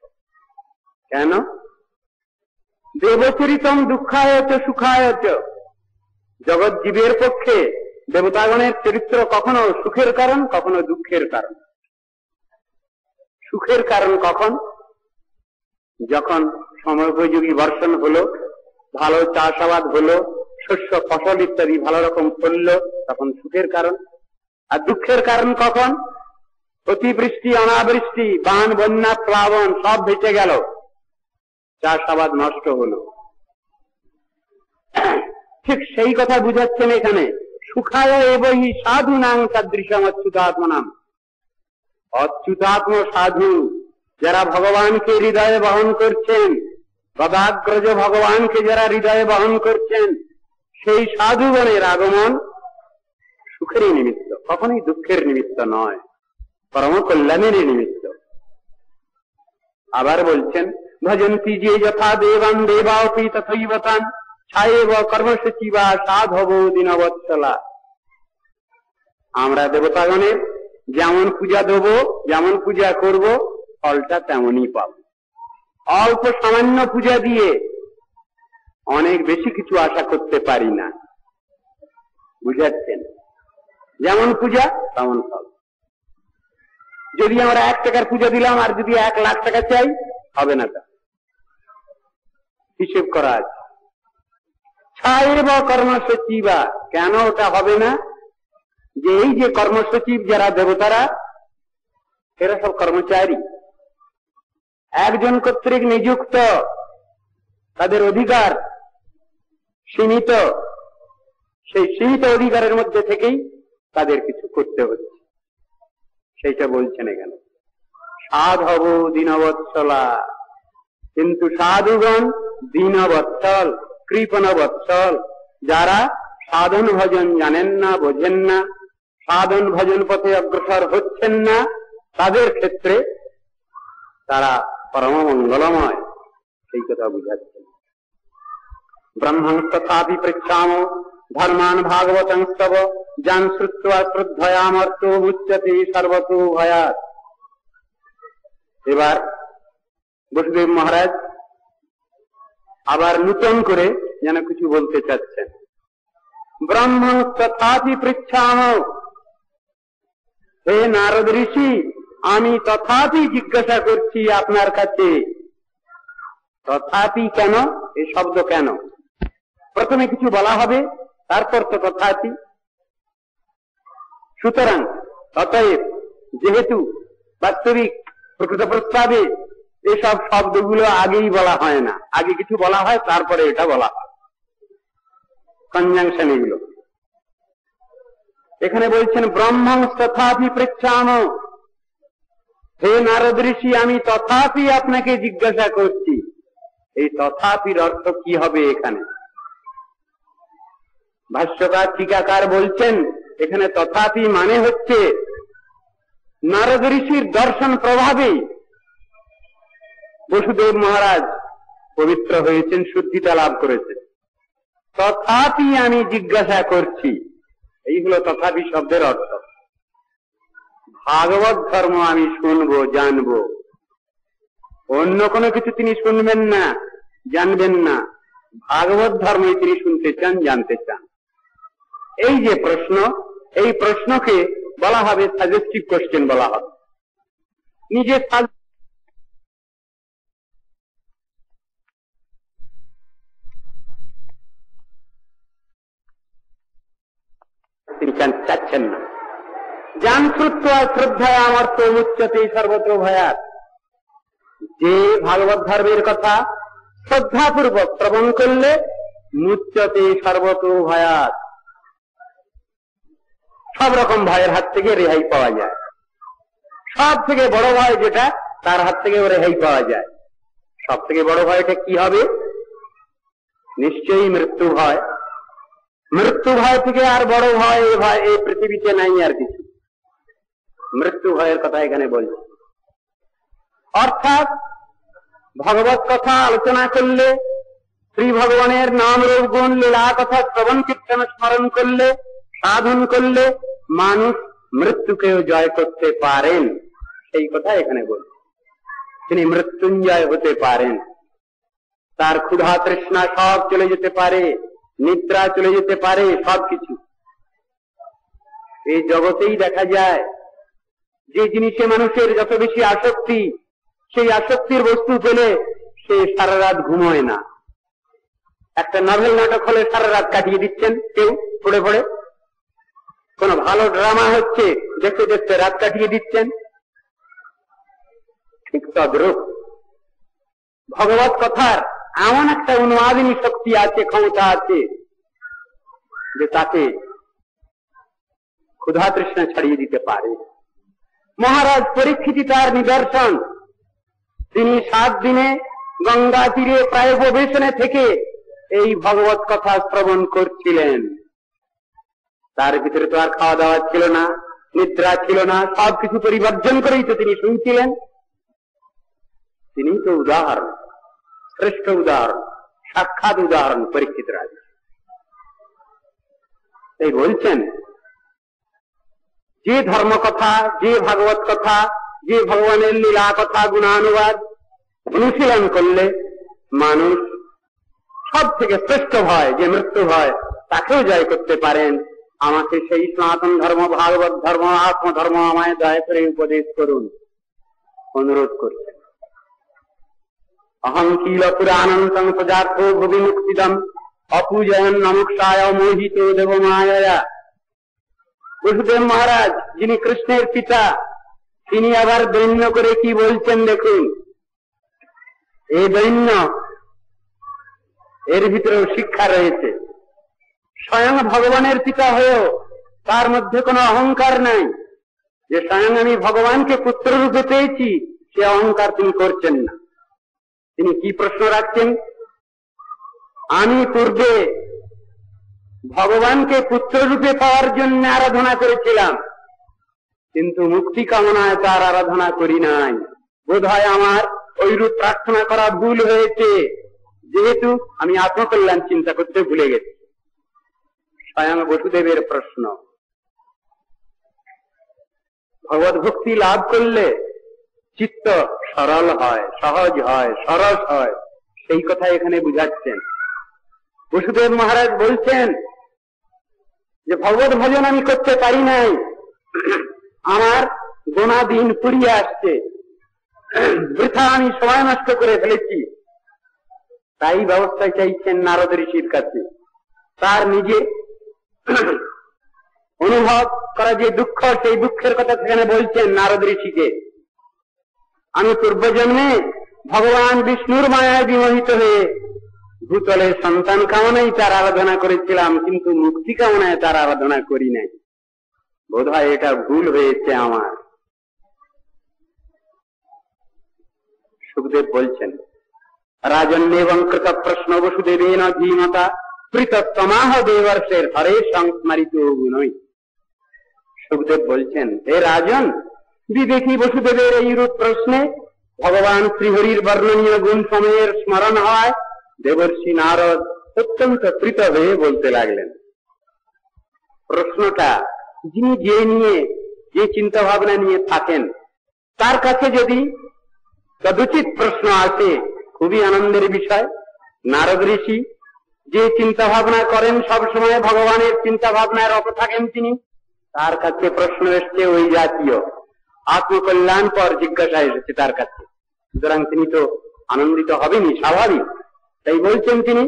কেন? দেবচরিতম দুঃখায় চ সুখায় চ। জগৎ জীবের পক্ষে দেবতাগণের চরিত্র কখনো সুখের কারণ, কখনো দুঃখের কারণ। সুখের কারণ কখন? যখন সময়োপযোগী বর্ষণ হলো, ভালো চাষাবাদ হলো, শস্য ফসল ইত্যাদি ভালো রকম ফলল, তখন সুখের কারণ। আর দুঃখের কারণ কখন? অতিবৃষ্টি, অনাবৃষ্টি, বান, বন্যা, প্লাবন সব ভেসে গেল, চাষাবাদ নষ্ট হলো। ঠিক সেই কথা বুঝাচ্ছেন এখানে। সুখায় এবহি সাধুনাং তাদৃশম অচ্যুতাত্মনাম। অচ্যুতাত্ম সাধু যারা ভগবানকে হৃদয়ে বহন করছেন, গদাগ্রজ ভগবানকে যারা হৃদয়ে বহন করছেন, সেই সাধুগণের আগমন সুখেরই নিমিত্ত, কখনোই দুঃখের নিমিত্ত নয়, পরম কল্যাণেরই নিমিত্ত। আবার বলছেন, ভজন্তি যে যথা দেবান দেবাপি তথৈব তান ছায়েব কর্মসূচিবা সাধব দীনবৎসলা। আমরা দেবতাগণের যেমন পূজা দেব, যেমন পূজা করব, ফলটা তেমনই পাব। অল্প সামান্য পূজা দিয়ে অনেক বেশি কিছু আশা করতে পারি না। বুঝাচ্ছেন? যেমন পূজা তেমন ফল। যদি আমরা 1 টাকার পূজা দিলাম আর যদি 1 লাখ টাকা চাই, হবে না। তা হিসেব করা আছে। ছায়েব কর্মসচিবা, কেন ওটা হবে না? যে এই যে কর্মসচিব যারা দেবতারা, এরা সব কর্মচারী, একজন কর্তৃক নিযুক্ত, তাদের অধিকার সীমিত। সেই সীমিত অধিকারের মধ্যে থেকেই তাদের কিছু করতে হচ্ছে, সেইটা বলছেন এখানে। সাধব দীনবৎসলা, কিন্তু সাধুগণ দীনবৎসল, কৃপণ বৎসল। যারা সাধন ভজন জানেন না, বোঝেন না, সাধন ভজন পথে অগ্রসর হচ্ছেন না, তাদের ক্ষেত্রে তারা পরম মঙ্গলময়, সেই কথা বুঝাচ্ছেন। ব্রহ্মং তথাপি পৃচ্ছাম ধর্মান ভাগবতং স্তব যান শ্রুত্বা শ্রদ্ধয়ামর্তো মুচ্যতে সর্বতো ভয়াৎ। এবার বসুদেব মহারাজ আবার নূতন করে যেন কিছু বলতে চাচ্ছেন। ব্রহ্মং তথাপি পৃচ্ছাম, হে নারদ ঋষি, আমি তথাপি জিজ্ঞাসা করছি আপনার কাছে। তথাপি কেন? এই শব্দ কেন? প্রথমে কিছু বলা হবে, তারপর তো তথাপি। সুতরাং অতএব, যেহেতু বাস্তবিক প্রকৃত প্রস্তাবে এসব শব্দগুলো আগেই বলা হয় না, আগে কিছু বলা হয় তারপরে এটা বলা হয়, কনজাংশন এগুলো। এখানে বলছেন ব্রহ্মং তথাপি পৃচ্ছাম, হে নারদ ঋষি, আমি তথাপি আপনাকে জিজ্ঞাসা করছি। এই তথাপির অর্থ কি হবে এখানে? ভাষ্যকার টিকাকার বলছেন, এখানে তথাপি মানে হচ্ছে নারদ ঋষির দর্শন প্রভাবে বসুদেব মহারাজ পবিত্র হয়েছেন, শুদ্ধিতা লাভ করেছেন। তথাপি আমি জিজ্ঞাসা করছি, এই হলো তথাপি শব্দের অর্থ। ভাগবত ধর্ম আমি শুনবো, জানবো, অন্য কোনো কিছু তিনি শুনবেন না, জানবেন না। ভাগবত ধর্মই তিনি শুনতে চান, জানতে চান। এই যে প্রশ্ন, এই প্রশ্নকে বলা হবে সাজেস্টিভ কোশ্চেন বলা হবে। নিজে চাচ্ছেন না। জ্ঞান শ্রুত্বা শ্রদ্ধায় অমর্ত্য মুচ্যতে সর্বত্র ভয়াৎ। যে ভাগবত ধর্মের কথা শ্রদ্ধাপূর্বক শ্রবণ করলে মুচ্যতে সর্বত্র ভয়াৎ, সব রকম ভয়ের হাত থেকে রেহাই পাওয়া যায়। সব থেকে বড় ভয় যেটা, তার হাত থেকে রেহাই পাওয়া যায়। সব থেকে বড় ভয়টা কি হবে? নিশ্চয়ই মৃত্যু ভয়। মৃত্যু ভয় থেকে আর বড় ভয় এই পৃথিবীতে নাই আর কিছু। মৃত্যু ভয়ের কথা এখানে বলছে। অর্থাৎ ভগবত কথা আলোচনা করলে, শ্রী ভগবানের নাম রূপ গুণ লীলা কথা শ্রবণ কীর্তন স্মরণ করলে, সাধন করলে মানুষ মৃত্যুকেও জয় করতে পারেন, সেই কথা এখানে বলছে। তিনি মৃত্যুঞ্জয় হতে পারেন। তার ক্ষুধা তৃষ্ণা সব চলে যেতে পারে, নিদ্রা চলে যেতে পারে, সবকিছু। এই জগতেই দেখা যায় যে জিনিসে মানুষের যত বেশি আসক্তি, সেই আসক্তির বস্তু পেলে সে সারা রাত ঘুমোয় না। একটা নভেল নাটক হলে সারা রাত কাটিয়ে দিচ্ছেন কেউ পড়ে পড়ে, কোন ভালো ড্রামা হচ্ছে দেখতে দেখতে রাত কাটিয়ে দিচ্ছেন। ঠিক তদ্রূপ ভগবত কথার এমন একটা অনুবাদিনী শক্তি আছে, ক্ষমতা আছে, যে তাকে ক্ষুধা তৃষ্ণা ছাড়িয়ে দিতে পারে। মহারাজ পরীক্ষিত তার নিদর্শন। তিনি 7 দিনে গঙ্গা তীরে প্রায় প্রবেশনে থেকে এই ভগবত কথা শ্রবণ করছিলেন। তার ভিতরে তো আর খাওয়া দাওয়া ছিল না, নিদ্রা ছিল না, সবকিছু পরিবর্জন করেই তো তিনি শুনছিলেন। তিনি তো উদাহরণ, শ্রেষ্ঠ উদাহরণ, সাক্ষাৎ উদাহরণ পরীক্ষিত রাজ। তাই বলছেন যে ধর্ম কথা, যে ভাগবত কথা, যে ভগবানের লীলা কথা গুণানুবাদ অনুশীলন করলে মানুষ সব থেকে শ্রেষ্ঠ ভয়, যে মৃত্যু ভয়, তাকেও জয় করতে পারেন। আমাকে সেই সনাতন ধর্ম, ভাগবত ধর্ম, আত্মধর্ম আমায় দয়া করে উপদেশ করুন, অনুরোধ করছেন। অহং কিলপুরানন্তং পদার্থ ভুবি মুক্তিদম অপূজয়ন নমুক্ষায় মোহিত দেব মায়া। বসুদেব মহারাজ, যিনি কৃষ্ণের পিতা, তিনি আবার দৈন্য করে কি বলছেন দেখুন। এই দৈন্য, এর ভিতরেও শিক্ষা রয়েছে। স্বয়ং ভগবানের পিতা হয়েও তার মধ্যে কোনো অহংকার নাই, যে স্বয়ং আমি ভগবানকে পুত্র রূপে পেয়েছি, সে অহংকার তিনি করছেন না। তিনি কি প্রশ্ন রাখছেন? আমি পূর্বে ভগবানকে পুত্র রূপে পাওয়ার জন্য আরাধনা করেছিলাম, কিন্তু মুক্তি কামনায় তার আরাধনা করি নাই। বোধ হয় আমার ওইরূপ প্রার্থনা করা ভুল হয়েছে, যেহেতু আমি আত্মকল্যাণ চিন্তা করতে ভুলে গেছি। স্বয়ং বসুদেবের প্রশ্ন। ভগবত ভক্তি লাভ করলে চিত্ত সরল হয়, সহজ হয়, সরস হয়, সেই কথা এখানে বুঝাচ্ছেন। বসুদেব মহারাজ বলছেন যে ভগবত ভজন আমি করতে পারি নাই, আমার গোনা দিন ফুরিয়ে আসছে, বৃথা আমি সময় নষ্ট করে ফেলেছি। তাই ব্যবস্থা চাইছেন নারদ ঋষির কাছে। তার নিজে অনুভব করা যে দুঃখ, সেই দুঃখের কথা সেখানে বলছেন নারদ ঋষিকে। আমি পূর্বজন্মে ভগবান বিষ্ণুর মায়ায় বিমোহিত হয়ে ভূতলে সন্তান কামনায় তার আরাধনা করেছিলাম, কিন্তু মুক্তি কামনায় তার আরাধনা করি নাই। বোধ হয় এটা ভুল হয়েছে আমার। সুখদেব বলছেন, রাজন্যেবং কৃত প্রশ্ন বসুদেবেন ধীমতা প্রীতমাহ দেবর্ষের হরে সংস্মরিত গুণই। সুখদেব বলছেন, হে রাজন, বিবেকী বসুদেবের এইরূপ প্রশ্নে ভগবান শ্রীহরির বর্ণনীয় গুণ সময়ের স্মরণ হয়। দেবর্ষি নারদ অত্যন্ত প্রীত হয়ে বলতে লাগলেন। প্রশ্নটা যিনি যে চিন্তা ভাবনা নিয়ে থাকেন, তার কাছে যদি তদুচিত প্রশ্ন আসে, খুবই আনন্দের বিষয়। নারদ ঋষি যে চিন্তা ভাবনা করেন, সবসময় ভগবানের চিন্তা ভাবনায় রত থাকেন তিনি, তার কাছে প্রশ্ন এসছে ওই জাতীয়, আত্মকল্যাণ পর জিজ্ঞাসা এসেছে তার কাছে, সুতরাং তিনি তো আনন্দিত হবেনি, স্বাভাবিক। তাই বলছেন তিনি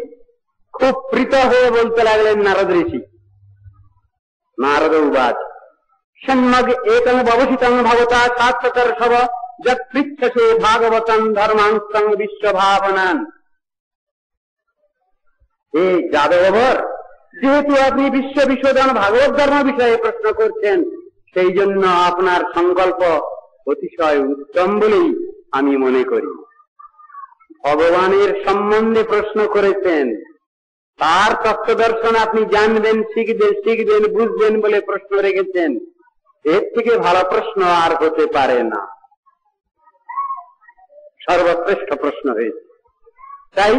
খুব প্রীত হয়ে বলতে লাগলেন নারদ ঋষি, नारद उवाच षण्मग एकं भवसितं भवता शास्त्रकर्षव यत्पृच्छसे भागवतं धर्मांस्तं विश्वभावनान्। हे যাদববর, যেহেতু আপনি বিশ্ব বিশোধন ভাগবত ধর্ম বিষয়ে প্রশ্ন করছেন, সেই জন্য আপনার সংকল্প অতিশয় উত্তম বলেই আমি মনে করি। ভগবানের সম্বন্ধে প্রশ্ন করেছেন, তার তত্ত্ব দর্শন আপনি জানবেন, শিখবেন, বুঝবেন বলে প্রশ্ন রেখেছেন। এর থেকে ভালো প্রশ্ন আর হতে পারে না, সর্বশ্রেষ্ঠ প্রশ্ন হয়েছে। তাই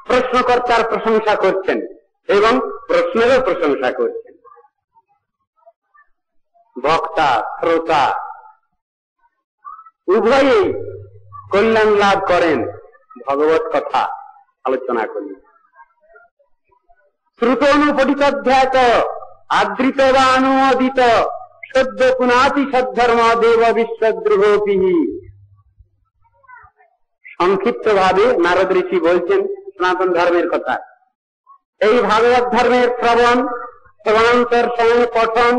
প্রশ্নকর্তার প্রশংসা করছেন এবং প্রশ্নেরও প্রশংসা করছেন। বক্তা শ্রোতা উভয়েই কল্যাণ লাভ করেন ভগবত কথা আলোচনা করি। শ্রুত অনুপঠিতধ্যাত আদৃত বা অনুমোদিত সদ্য পুনাতি সদ্ধর্ম দেব বিশ্বদ্রোহী। সংক্ষিপ্ত ভাবে নারদ ঋষি বলছেন সনাতন ধর্মের কথা। এই ভাগবত ধর্মের শ্রবণ, শ্রবণান্তর সময় পঠন,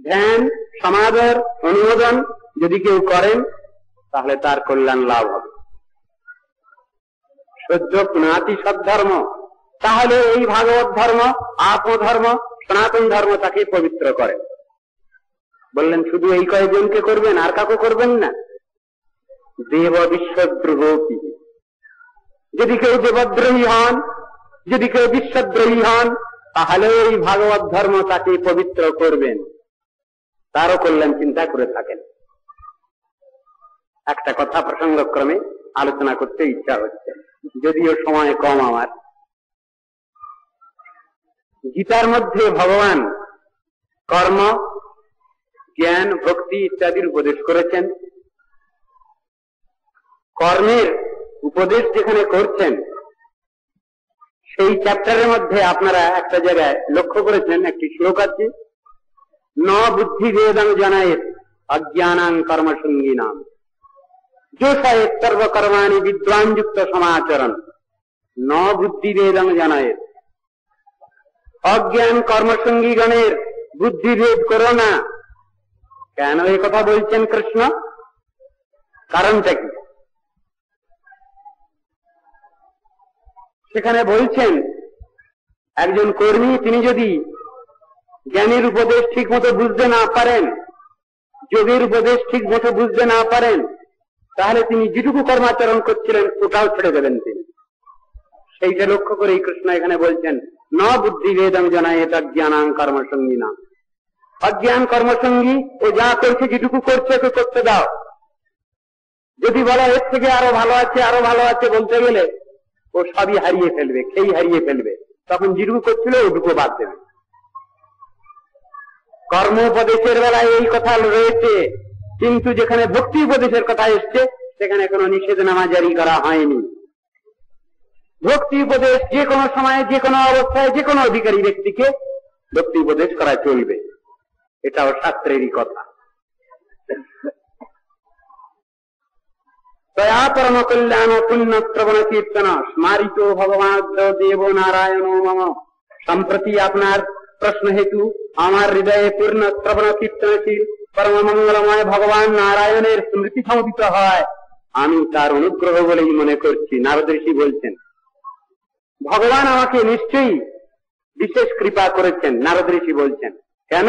ধ্যান, সমাদর, অনুমোদন যদি কেউ করেন তাহলে তার কল্যাণ লাভ হবে। সদ্য পুনাতি সদ্ধর্ম, তাহলে এই ভাগবত ধর্ম, আত্মধর্ম, সনাতন ধর্ম তাকে পবিত্র করে। বললেন শুধু এই কয়েকজনকে করবেন, আর কাউকে করবেন না। দেব বিশ্বদ্রোহী, যদি কেউ দেবদ্রোহী হন, যদি কেউ বিশ্বদ্রোহী হন, তাহলে এই ভাগবত ধর্ম তাকে পবিত্র করবেন, তারও কল্যাণ চিন্তা করে থাকেন। একটা কথা প্রসঙ্গক্রমে আলোচনা করতে ইচ্ছা হচ্ছে, যদিও সময় কম আমার। গীতার মধ্যে ভগবান কর্ম, জ্ঞান, ভক্তি ইত্যাদির উপদেশ করেছেন। কর্মের উপদেশ যেখানে করছেন, সেই চ্যাপ্টারের মধ্যে আপনারা একটা জায়গায় লক্ষ্য করেছেন, একটি শ্লোক আছে, ন বুদ্ধি বেদং জনায়েত অজ্ঞানাং কর্মসঙ্গিনাম যোষায়েত সর্বকর্মাণি বিদ্বান যুক্ত সমাচরণ। ন বুদ্ধি বেদং জনায়েত, অজ্ঞান কর্মসঙ্গীগণের বুদ্ধিভেদ করো না। কেন এই কথা বলছেন কৃষ্ণ? কারণটা কি? সেখানে বলছেন একজন কর্মী, তিনি যদি জ্ঞানের উপদেশ ঠিক মতো বুঝতে না পারেন, যোগের উপদেশ ঠিক মতো বুঝতে না পারেন, তাহলে তিনি যেটুকু কর্মাচরণ করছিলেন ওটাও ছেড়ে দেবেন তিনি। সেইটা লক্ষ্য করেই কৃষ্ণ এখানে বলছেন ন বুদ্ধি বেদং জনায়েত অজ্ঞানাং কর্মসঙ্গিনা। অজ্ঞান কর্মসঙ্গী ও যা করছে, যেটুকু করছে ওকে করতে দাও। যদি বলা এর থেকে আরো ভালো আছে, আরো ভালো আছে বলতে গেলে ও সবই হারিয়ে ফেলবে, খেই হারিয়ে ফেলবে। তখন যেটুকু করছিল ওটুকু বাদ দেবে। কর্ম উপদেশের বেলায় এই কথা রয়েছে, কিন্তু যেখানে ভক্তি উপদেশের কথা এসছে সেখানে কোনো নিষেধনামা জারি করা হয়নি। ভক্তি উপদেশ যে কোনো সময়ে, যে কোনো অবস্থায়, যে কোনো অধিকারী ব্যক্তিকে ভক্তি উপদেশ করা চলবে, এটাও শাস্ত্রেরই কথা। দয়া পরম কল্যাণ পুণ্য শ্রবণ কীর্তন স্মারিত ভগবান দেব নারায়ণ মম। সম্প্রতি আপনার প্রশ্ন হেতু আমার হৃদয়ে পূর্ণ শ্রবণ কীর্তনশীল পরম মঙ্গলময় ভগবান নারায়ণের স্মৃতি সমবেত হয়, আমি তার অনুগ্রহ বলেই মনে করছি। নারদ ঋষি বলছেন ভগবান আমাকে নিশ্চয়ই বিশেষ কৃপা করেছেন। নারদ ঋষি বলছেন কেন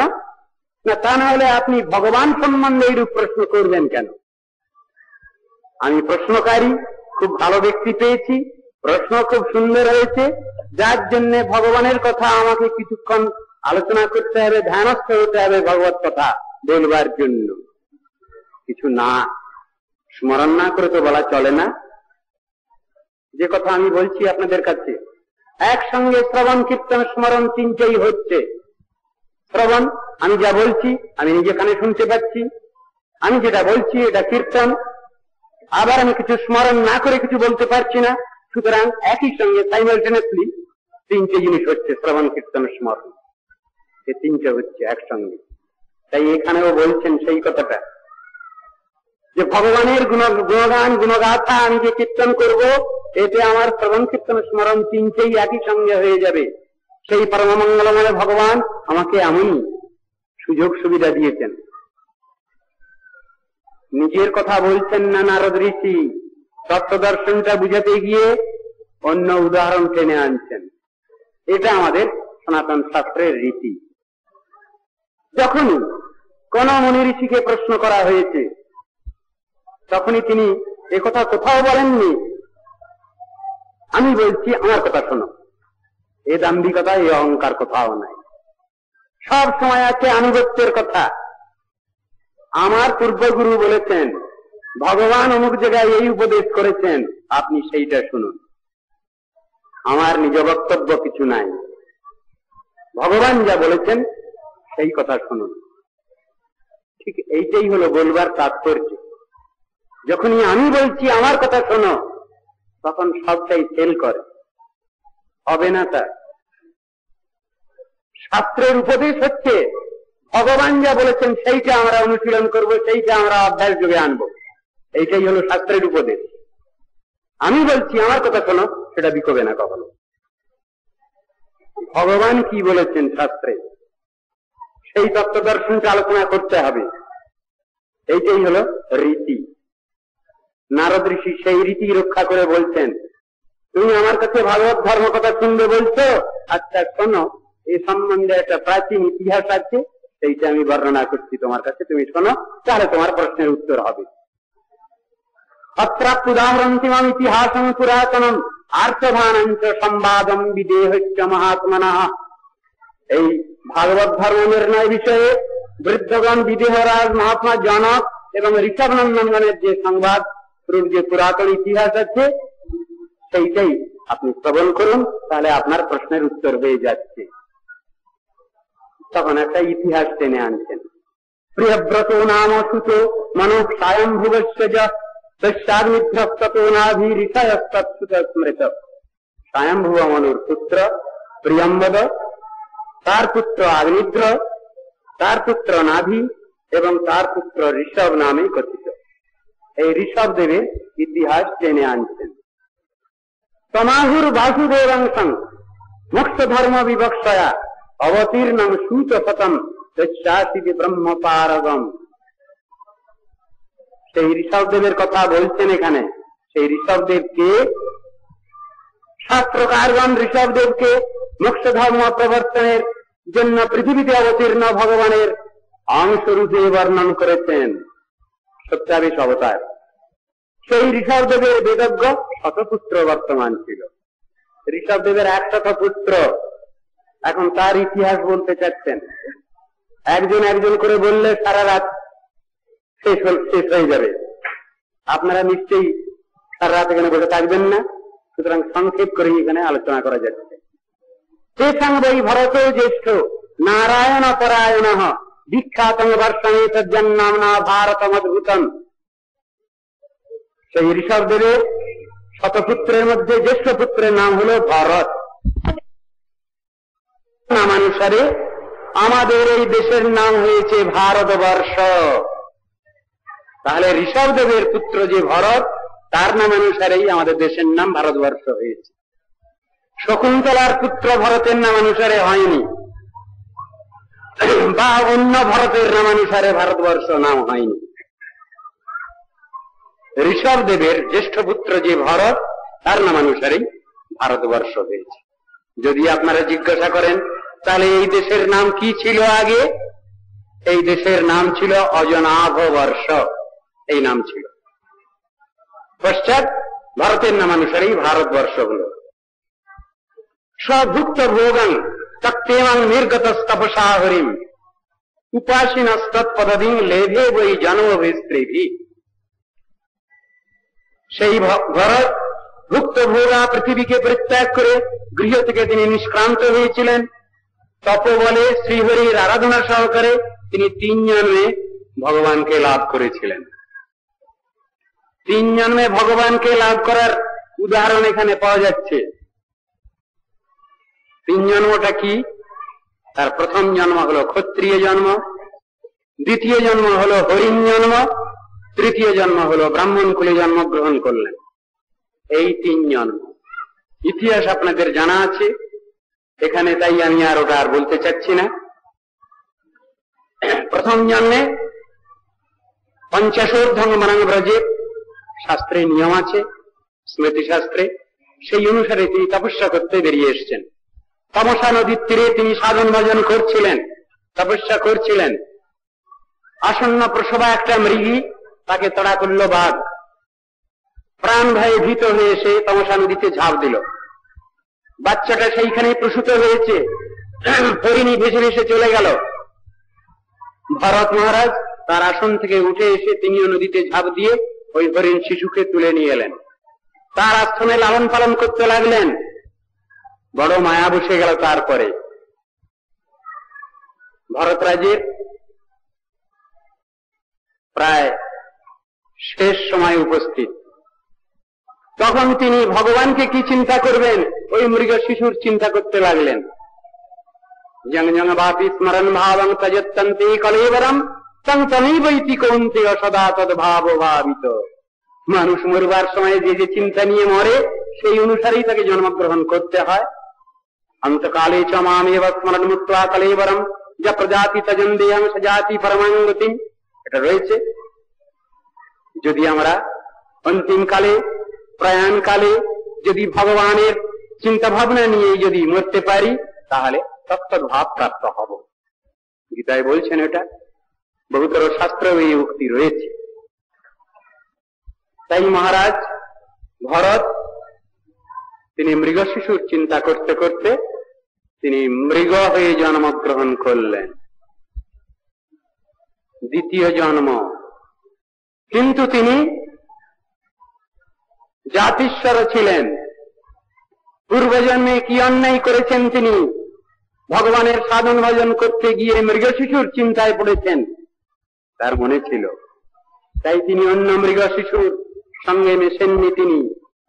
না, তা না হলে আপনি ভগবান সম্বন্ধে এইরূপ প্রশ্ন করবেন কেন? আমি প্রশ্নকারী, খুব ভালো ব্যক্তি পেয়েছি, প্রশ্ন খুব সুন্দর হয়েছে, যার জন্য ভগবানের কথা আমাকে কিছুক্ষণ আলোচনা করতে হবে, ধ্যানস্থ হতে হবে ভগবত কথা বলবার জন্য। কিছু না স্মরণ না করে তো বলা চলে না। যে কথা আমি বলছি আপনাদের কাছে, একসঙ্গে শ্রবণ কীর্তন স্মরণ তিনটেই হচ্ছে। শ্রবণ, আমি যা বলছি আমি নিজে কানে শুনতে পাচ্ছি, আমি যেটা বলছি এটা কীর্তন। আবার আমি কিছু স্মরণ না করে কিছু বলতে পারছি না, সুতরাং একই সঙ্গে সাইমালটেনিয়াসলি তিনটে জিনিস হচ্ছে, শ্রবণ, কীর্তন, স্মরণ, এই তিনটে হচ্ছে একসঙ্গে। তাই এখানেও বলছেন সেই কথাটা যে ভগবানের গুণগান গুণগাথা আমি যে কীর্তন করব, এতে আমার শ্রবণ, কীর্তন, স্মরণ তিনটেই একই সঙ্গে হয়ে যাবে। সেই পরম মঙ্গলময় ভগবান আমাকে এমনই সুযোগ সুবিধা দিয়েছেন। নিজের কথা বলছেন না নারদ ঋষি, তত্ত্ব দর্শনটা বুঝাতে গিয়ে অন্য উদাহরণ টেনে আনছেন। এটা আমাদের সনাতন শাস্ত্রের রীতি। যখনই কোন মুনি ঋষিকে প্রশ্ন করা হয়েছে তখনই তিনি একথা কোথাও বলেননি আমি বলছি আমার কথা শোনো, এ দাম্ভিকতা এ অহংকার কোথাও নাই। সব সময় আছে আনুগত্যের কথা। আমার পূর্বগুরু বলেছেন, ভগবান অমুক জায়গায় এই উপদেশ করেছেন, আপনি সেইটা শুনুন। আমার নিজ বক্তব্য কিছু নাই, ভগবান যা বলেছেন সেই কথা শুনুন। ঠিক এইটাই হলো বলবার তাৎপর্য। যখনই আমি বলছি আমার কথা শোনো, তখন সবটাই ফেল করে, হবে না। তা শাস্ত্রের উপদেশ হচ্ছে ভগবান যা বলেছেন সেইটা আমরা অনুশীলন করব, সেইটা আমরা অভ্যাস যোগে আনবো। এইটাই হলো শাস্ত্রের উপদেশ। আমি বলছি আমার কথা শোনো, সেটা বিকবে না কখনো। ভগবান কি বলেছেন শাস্ত্রে, সেই তত্ত্ব দর্শনকে আলোচনা করতে হবে। এইটাই হলো রীতি। নারদ ঋষি সেই রীতি রক্ষা করে বলছেন, তুমি আমার কাছে ভাগবত ধর্ম কথা শুনবে বলছো, আচ্ছা শোনো, এই সম্বন্ধে একটা প্রাচীন ইতিহাস আছে, সেইটা আমি বর্ণনা করছি তোমার কাছে, তুমি শোনো, তাহলে তোমার প্রশ্নের উত্তর হবে। অত্রাপ্যুদাহরন্তিমাম ইতিহাসং পুরাতনম আর্থভানঞ্চ সংবাদম বিদেহশ্চ মহাত্মনঃ। এই ভাগবত ধর্ম নির্ণয় বিষয়ে বৃদ্ধগণ, বিদেহরাজ, মহাত্মা জনক এবং ঋষভ নন্দনগণের যে সংবাদ রূপ যে পুরাতন ইতিহাস আছে, সেইটাই আপনি শ্রবণ করুন, তাহলে আপনার প্রশ্নের উত্তর হয়ে যাচ্ছে। তখন একটা ইতিহাস টেনে আনছেন। প্রিয়ব্রত নাম সুত মনুঃ স্বয়ম্ভুবস্য তস্যাগ্নিধ্রস্ততো নাভি ঋষয়স্তৎসুত স্মৃত। স্বয়ম্ভুব মনুর পুত্র প্রিয়ম্বদ, তার পুত্র আগ্নিধ্র, তার পুত্র নাভি এবং তার পুত্র ঋষভ নামে কথিত। এই ঋষভ দেবের ইতিহাস টেনে আনছেন। তমাহুর বাসুদেবাংশং মোক্ষ ধর্ম বিবক্ষয়া অবতীর্ণং সূচ শতম তস্যাসিতি ব্রহ্ম পারগম। সেই ঋষভদেবের কথা বলছেন এখানে। সেই ঋষভদেবকে শাস্ত্রকারগণ ঋষভদেবকে মোক্ষ ধর্ম প্রবর্তনের জন্য পৃথিবীতে অবতীর্ণ ভগবানের অংশরূপে বর্ণন করেছেন। সত্যাবেশ অবতার। সেই ঋষভদেবের বেদজ্ঞ শতপুত্র বর্তমান ছিল। ঋষভদেবের 100 পুত্র। এখন তার ইতিহাস বলতে চাচ্ছেন। একজন একজন করে বললে সারা রাত শেষ হয়ে যাবে। আপনারা নিশ্চয়ই সারা রাত এখানে বসে থাকবেন না, সুতরাং সংক্ষেপ করে এখানে আলোচনা করা যাচ্ছে। তেষাং বৈ ভরত জ্যেষ্ঠ নারায়ণ পরায়ণ বিখ্যাতং বর্ষণে তজ্জন্নাম্না ভারতমদ্ভুতম। সেই ঋষভদেবের শতপুত্রের মধ্যে জ্যেষ্ঠ পুত্রের নাম হলো ভরত। নামানুসারে আমাদের এই দেশের নাম হয়েছে ভারতবর্ষ। তাহলে ঋষভদেবের পুত্র যে ভরত, তার নামানুসারেই আমাদের দেশের নাম ভারতবর্ষ হয়েছে। শকুন্তলার পুত্র ভরতের নামানুসারে হয়নি, বা অন্য ভরতের নামানুসারে ভারতবর্ষ নাম হয়নি। ঋষভদেবের জ্যেষ্ঠ পুত্র যে ভরত, তার নামানুসারেই ভারতবর্ষ হয়েছে। যদি আপনারা জিজ্ঞাসা করেন তাহলে এই দেশের নাম কি ছিল আগে, এই দেশের নাম ছিল অজনাভ বর্ষ, এই নাম ছিল। পশ্চাৎ ভারতের নামানুসারেই ভারতবর্ষ হল। স্বভুক্ত ভোগং তত্তেমাং নির্গত তপসা হরিম উপাসীনস্তৎপদিং লেভে বৈ জন্মভিস্ত্রীভি। সেই ভরত ভুক্ত ভোগা পৃথিবীকে পরিত্যাগ করে গৃহ থেকে তিনি নিষ্ক্রান্ত হয়েছিলেন। তপবলে শ্রীহরির আরাধনা সহকারে তিনি 3 জন্মে ভগবানকে লাভ করেছিলেন। 3 জন্মে ভগবানকে লাভ করার উদাহরণ এখানে পাওয়া যাচ্ছে। 3 জন্মটা কি? তার প্রথম জন্ম হলো ক্ষত্রিয় জন্ম, দ্বিতীয় জন্ম হলো হরিণ জন্ম, তৃতীয় জন্ম হলো ব্রাহ্মণ কুলে জন্মগ্রহণ করলেন। এই 3 জন্ম ইতিহাস আপনাদের জানা আছে এখানে, তাই আমি আর ওটা আর বলতে চাচ্ছি না। প্রথম জন্মে পঞ্চাশোর্ধ্বং মনং ব্রজে, শাস্ত্রে নিয়ম আছে, স্মৃতি শাস্ত্রে, সেই অনুসারে তিনি তপস্যা করতে বেরিয়ে এসেছেন। তমসা নদীর তীরে তিনি সাধন ভজন করছিলেন, তপস্যা করছিলেন। আসন্ন প্রসবা একটা মৃগী তাকে তাড়া করল বাঘ। প্রাণ ভয়ে ভীত হয়ে এসে তমসা নদীতে ঝাঁপ দিল। বাচ্চাটা সেইখানে প্রসূত হয়েছে, হরিণী ভেসে ভেসে চলে গেল। ভরত মহারাজ তার আসন থেকে উঠে এসে তিনিও নদীতে ঝাঁপ দিয়ে ওই হরিণ শিশুকে তুলে নিয়ে এলেন, তার আশ্রমে লালন পালন করতে লাগলেন। বড় মায়া বসে গেল। তারপরে ভরতরাজের প্রায় শেষ সময় উপস্থিত। তখন তিনি ভগবানকে কি চিন্তা করবেন, ওই মৃগ শিশুর চিন্তা করতে লাগলেন। জং জং বাপি স্মরণ ভাবং তজত্তন্তে কলেবরম তং তমেবৈতি কৌন্তেয় সদা তদ্ভাব ভাবিত। মানুষ মরবার সময় যে যে চিন্তা নিয়ে মরে, সেই অনুসারেই তাকে জন্মগ্রহণ করতে হয়। অন্তকালে চ মামেব স্মরণ মুক্তা কলেবরম যা প্রজাতি তজন্দেয়ং সজাতি পরমাঙ্গতিম, এটা রয়েছে। যদি আমরা অন্তিম কালে, প্রয়াণ কালে যদি ভগবানের চিন্তা ভাবনা নিয়ে যদি মরতে পারি, তাহলে তত্ত্বভাব প্রাপ্ত হব। গীতায় বলছেন এটা, বহুতর শাস্ত্র এই উক্তি রয়েছে। তাই মহারাজ ভরত তিনি মৃগ শিশুর চিন্তা করতে করতে তিনি মৃগ হয়ে জন্মগ্রহণ করলেন, দ্বিতীয় জন্ম। কিন্তু তিনি জাতিশ্বর ছিলেন। পূর্বজন্মে কি অন্যায় করেছেন, তিনি ভগবানের সাধন ভজন করতে গিয়ে মৃগ শিশুর চিন্তায় পড়েছেন, তার মনে ছিল। তাই তিনি অন্য মৃগ শিশুর সঙ্গে মেশেননি। তিনি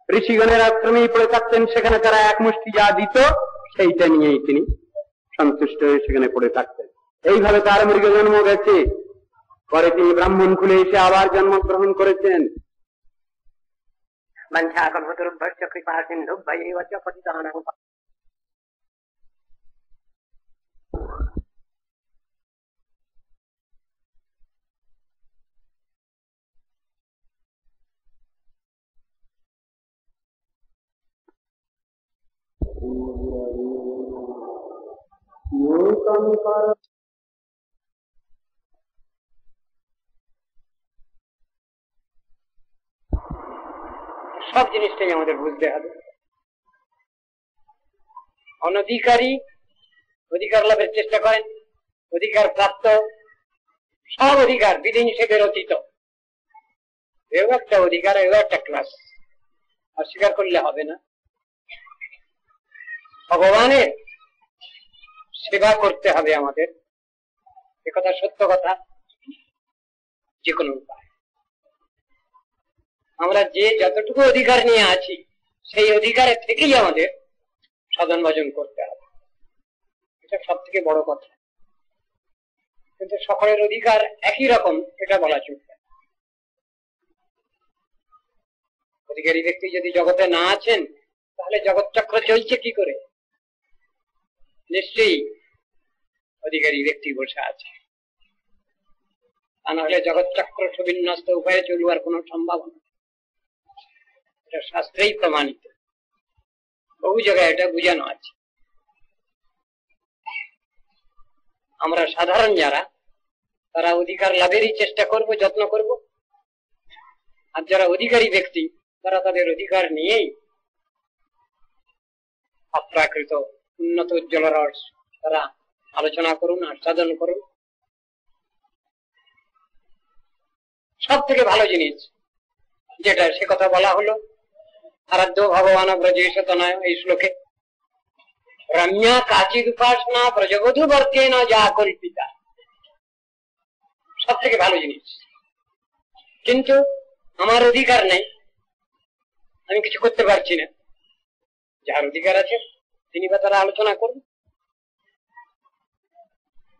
ঋষিগণের আশ্রমেই পড়ে থাকতেন, সেখানে তারা এক মুষ্টি যা দিত সেইটা নিয়েই তিনি সন্তুষ্ট হয়ে সেখানে পড়ে থাকতেন। এইভাবে তার মৃগ জন্ম গেছে। পরে তিনি ব্রাহ্মণ কুলে এসে আবার জন্মগ্রহণ করেছেন। সব জিনিসটাই আমাদের বুঝতে হবে। অনধিকারী অধিকার লাভের চেষ্টা করেন, অধিকার প্রাপ্ত সব অধিকার বিধিনিষেধের অতীত। এও একটা অধিকার, এও একটা ক্লাস, অস্বীকার করলে হবে না। ভগবানের সেবা করতে হবে আমাদের, একথা সত্য কথা। যে কোনো উপায় আমরা যে যতটুকু অধিকার নিয়ে আছি, সেই অধিকারের থেকেই আমাদের সাধন ভজন করতে হবে। এটা সব থেকে বড় কথা। কিন্তু সকলের অধিকার একই রকম এটা বলা চলবে। অধিকারী ব্যক্তি যদি জগতে না আছেন, তাহলে জগৎ চক্র চলছে কি করে? নিশ্চয়ই অধিকারী ব্যক্তি বসে আছে, তা নাহলে জগৎ চক্র সুবিন্যস্ত উপায়ে চলবার কোন সম্ভাবনা। এটা শাস্ত্রেই প্রমাণিত, বহু জায়গায় এটা বুঝানো আছে। আমরা সাধারণ যারা, তারা অধিকার লাভেরই চেষ্টা করব, যত্ন করব। আর যারা অধিকারী ব্যক্তি, তারা তাদের অধিকার নিয়েই অপ্রাকৃত উন্নত উজ্জ্বল রস তারা আলোচনা করুন, আস্বাদন করুন। সব থেকে ভালো জিনিস যেটা, সে কথা বলা হলো আরাধ্য ভগবান ব্রজেশ তনয় এই শ্লোকে। রম্যা কাচিদ উপাসনা ব্রজবধূ বর্গেন যা কল্পিতা, সব থেকে ভালো জিনিস। কিন্তু আমার অধিকার নেই, আমি কিছু করতে পারছি না। যার অধিকার আছে তিনি বা তারা আলোচনা করুন,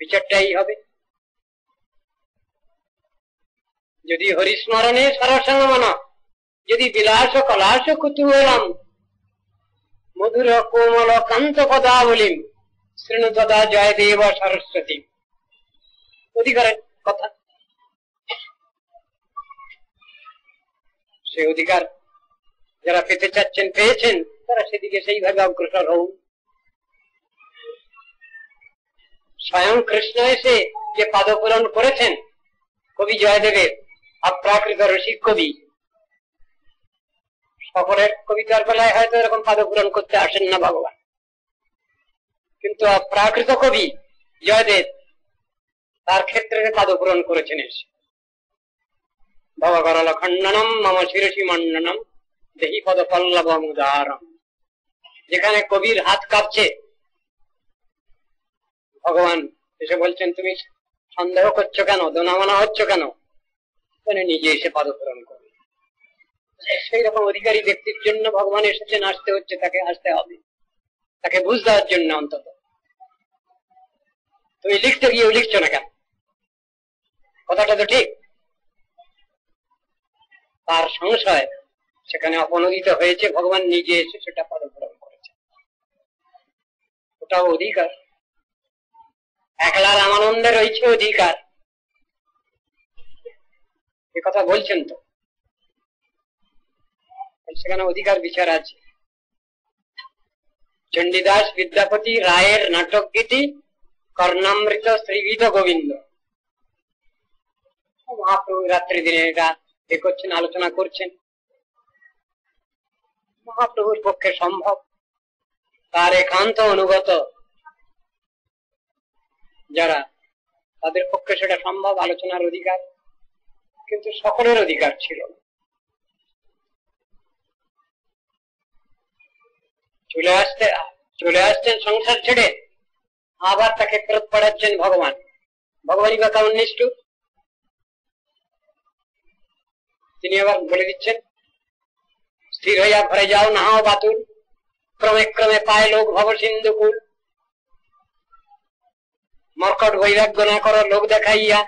বিচারটাই হবে। যদি হরিস্মরণে সরসঙ্গমন, যদি বিলাস কলাস কুতূহলম মধুর কোমল কান্ত পদাবলীম শৃণু তদা জয়দেব সরস্বতী। অধিকারের কথা। সে অধিকার যারা পেতে চাচ্ছেন, পেয়েছেন, তারা সেদিকে সেইভাবে অগ্রসর হন। স্বয়ং কৃষ্ণ এসে যে পাদপূরণ করেছেন কবি জয়দেবের, অপ্রাকৃত রসিক কবি, সকলের কবিতার বেলায় হয়তো এরকম পাদপূরণ করতে আসেন না ভগবান, কিন্তু অপ্রাকৃত কবি জয়দেব তার ক্ষেত্রে পাদপূরণ করেছেন এসে। ভবকরল খণ্ডনম মম শিরসি মণ্ডনম দেহি পদ পল্লবম উদারম। যেখানে কবির হাত কাঁপছে, ভগবান এসে বলছেন তুমি সন্দেহ করছো কেন, দোনামনা হচ্ছ কেন, নিজে এসে পাদপূরণ করবে। সেই রকম অধিকারী ব্যক্তির জন্য ভগবান এসেছেন, আসতে হচ্ছে, তাকে আসতে হবে, তাকে বুঝ দেওয়ার জন্য। অন্তত তুমি লিখতে গিয়েও লিখছো না কেন, কথাটা তো ঠিক। তার সংশয় সেখানে অপনোদিত হয়েছে, ভগবান নিজে এসে সেটা পাদপূরণ করেছে। ওটাও অধিকার। একলা রামানন্দের রয়েছে অধিকার, এ কথা বলছেন তো, সেখানে অধিকার বিচার আছে। চণ্ডীদাস বিদ্যাপতি রায়ের নাটক গীতি কর্ণামৃত শ্রীবিদ গোবিন্দ। মহাপ্রভু রাত্রি দিনে এটা এ করছেন, আলোচনা করছেন। মহাপ্রভুর পক্ষে সম্ভব, তার একান্ত অনুগত যারা, তাদের পক্ষে সেটা সম্ভব, আলোচনার অধিকার। কিন্তু সকলের অধিকার ছিল না। চলে আসছেন সংসার ছেড়ে, আবার তাকে ফেরত পাঠাচ্ছেন ভগবান। ভগবানই বা কেমন নিষ্ঠুর, তিনি আবার বলে দিচ্ছেন স্থির হইয়া ঘরে যাও, নাহাও বাতুল, ক্রমে ক্রমে পায় লোক ভব সিন্ধুকুল। মর্কট বৈরাগ্য না করো লোক দেখাইয়া,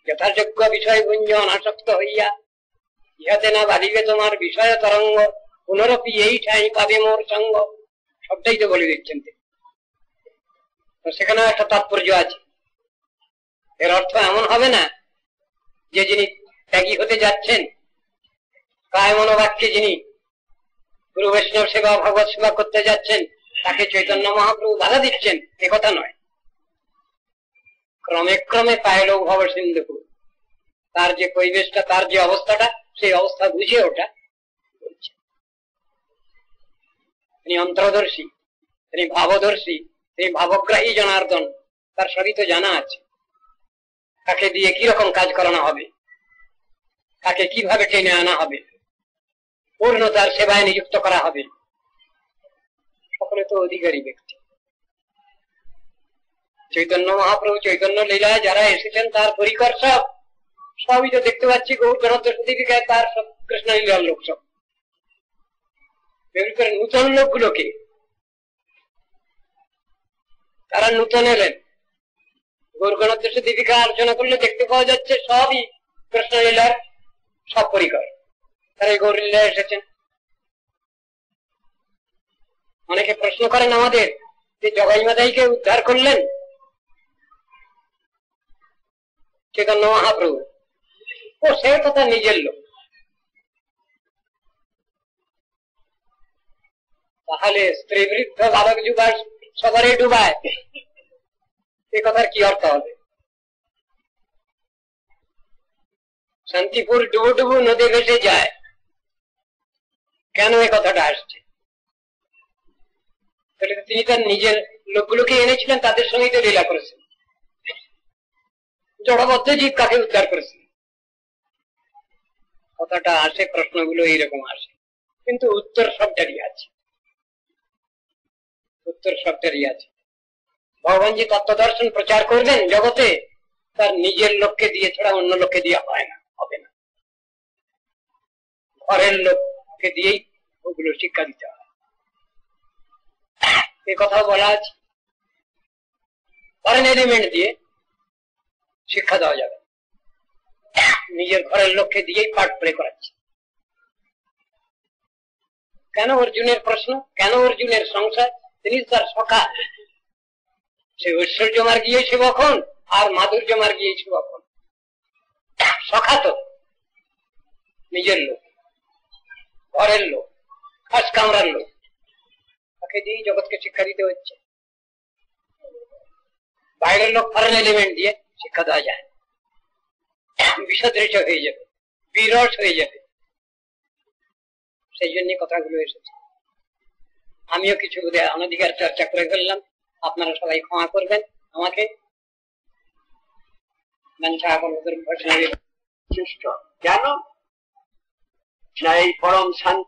যথাযোগ্য বিষয় গুঞ্জন আসক্ত হইয়া। ইহাতে না বাঁধিবে তোমার বিষয় তরঙ্গ, পুনরপি এই ঠাঁই পাবে মোর সঙ্গ। সবটাই তো বলে দিচ্ছেন। তো সেখানে একটা তাৎপর্য আছে। এর অর্থ এমন হবে না যে যিনি ত্যাগী হতে যাচ্ছেন, কায় মনোবাক্যে যিনি গুরু বৈষ্ণব সেবা ভগবত সেবা করতে যাচ্ছেন, তাকে চৈতন্য মহাপ্রভু বাধা দিচ্ছেন, এ কথা নয়। ক্রমে ক্রমে পায় লোক ভব সিন্ধুকুল, তার যে পরিবেশটা, তার যে অবস্থাটা, সেই অবস্থা বুঝে ওটা বলছে। তিনি অন্তর্দর্শী, তিনি ভাবদর্শী, তিনি ভাবগ্রাহী জনার্দন, তার সবই তো জানা আছে। কাকে দিয়ে কিরকম কাজ করানো হবে, কাকে কিভাবে টেনে আনা হবে, পূর্ণতার সেবায় নিযুক্ত করা হবে, সকলে তো অধিকারী ব্যক্তি। চৈতন্য মহাপ্রভু চৈতন্য লীলায় যারা এসেছেন, তার পরিকর সবই তো দেখতে পাচ্ছি। গৌর গ্রন্থ দীপিকায় তার সব কৃষ্ণ লীলার লোক, সব নূতন লোকগুলোকে তারা নূতন এলেন। গৌর গ্রন্থ দীপিকা আলোচনা করলে দেখতে পাওয়া যাচ্ছে সবই কৃষ্ণ লীলার সব পরিকর, তারা এই গৌর লীলায় এসেছেন। অনেকে প্রশ্ন করেন আমাদের যে জগাই মাদাইকে উদ্ধার করলেন চৈতন্য মহাপ্রভু, ও সে কথা নিজের লোক, তাহলে স্ত্রী বৃদ্ধ বালক যুবা সবারই ডুবায়, এ কথার কি অর্থ হবে? শান্তিপুর ডুবু ডুবু নদী ভেসে যায়, কেন এ কথাটা আসছে? তাহলে তিনি তার নিজের লোকগুলোকে এনেছিলেন, তাদের সঙ্গে তো লীলা করেছেন। জড়বদ্ধ জীব কাকে উদ্ধার করেছেন? কথাটা আসে, প্রশ্নগুলো এইরকম আসে, কিন্তু উত্তর সবটারই আছে। উত্তর সবটারই আছে। ভগবান যে তত্ত্ব দর্শন প্রচার করবেন জগতে, তার নিজের লোককে দিয়ে ছাড়া অন্য লোককে দিয়ে হয় না, হবে না। ঘরের লোককে দিয়েই ওগুলো শিক্ষা দিতে হয়, এ কথা বলা আছে। ফরেন এলিমেন্ট দিয়ে শিক্ষা দেওয়া যাবে, নিজের ঘরের লোককে দিয়েই পাঠ প্লে করাচ্ছে। কেন অর্জুনের প্রশ্ন, কেন অর্জুনের সংসার? তিনি তার সখা, সে ঐশ্বর্য মার্গীয় সেবক হন আর মাধুর্য মার গিয়েছিল এখন সখা তো নিজের লোক, ঘরের লোক, খাস কামরার লোক, তাকে দিয়েই জগৎকে শিক্ষা দিতে হচ্ছে। বাইরের লোক ফরেন এলিমেন্ট দিয়ে শিক্ষা দেওয়া যায়, বিষদৃশ্য হয়ে যাবে, বিরস হয়ে যাবে। সেই জন্য কথাগুলো এসেছে। আমিও কিছু অনধিকার চর্চা করে ফেললাম, আপনারা সবাই ক্ষমা করবেন আমাকে। কেন না এই পরম শান্তি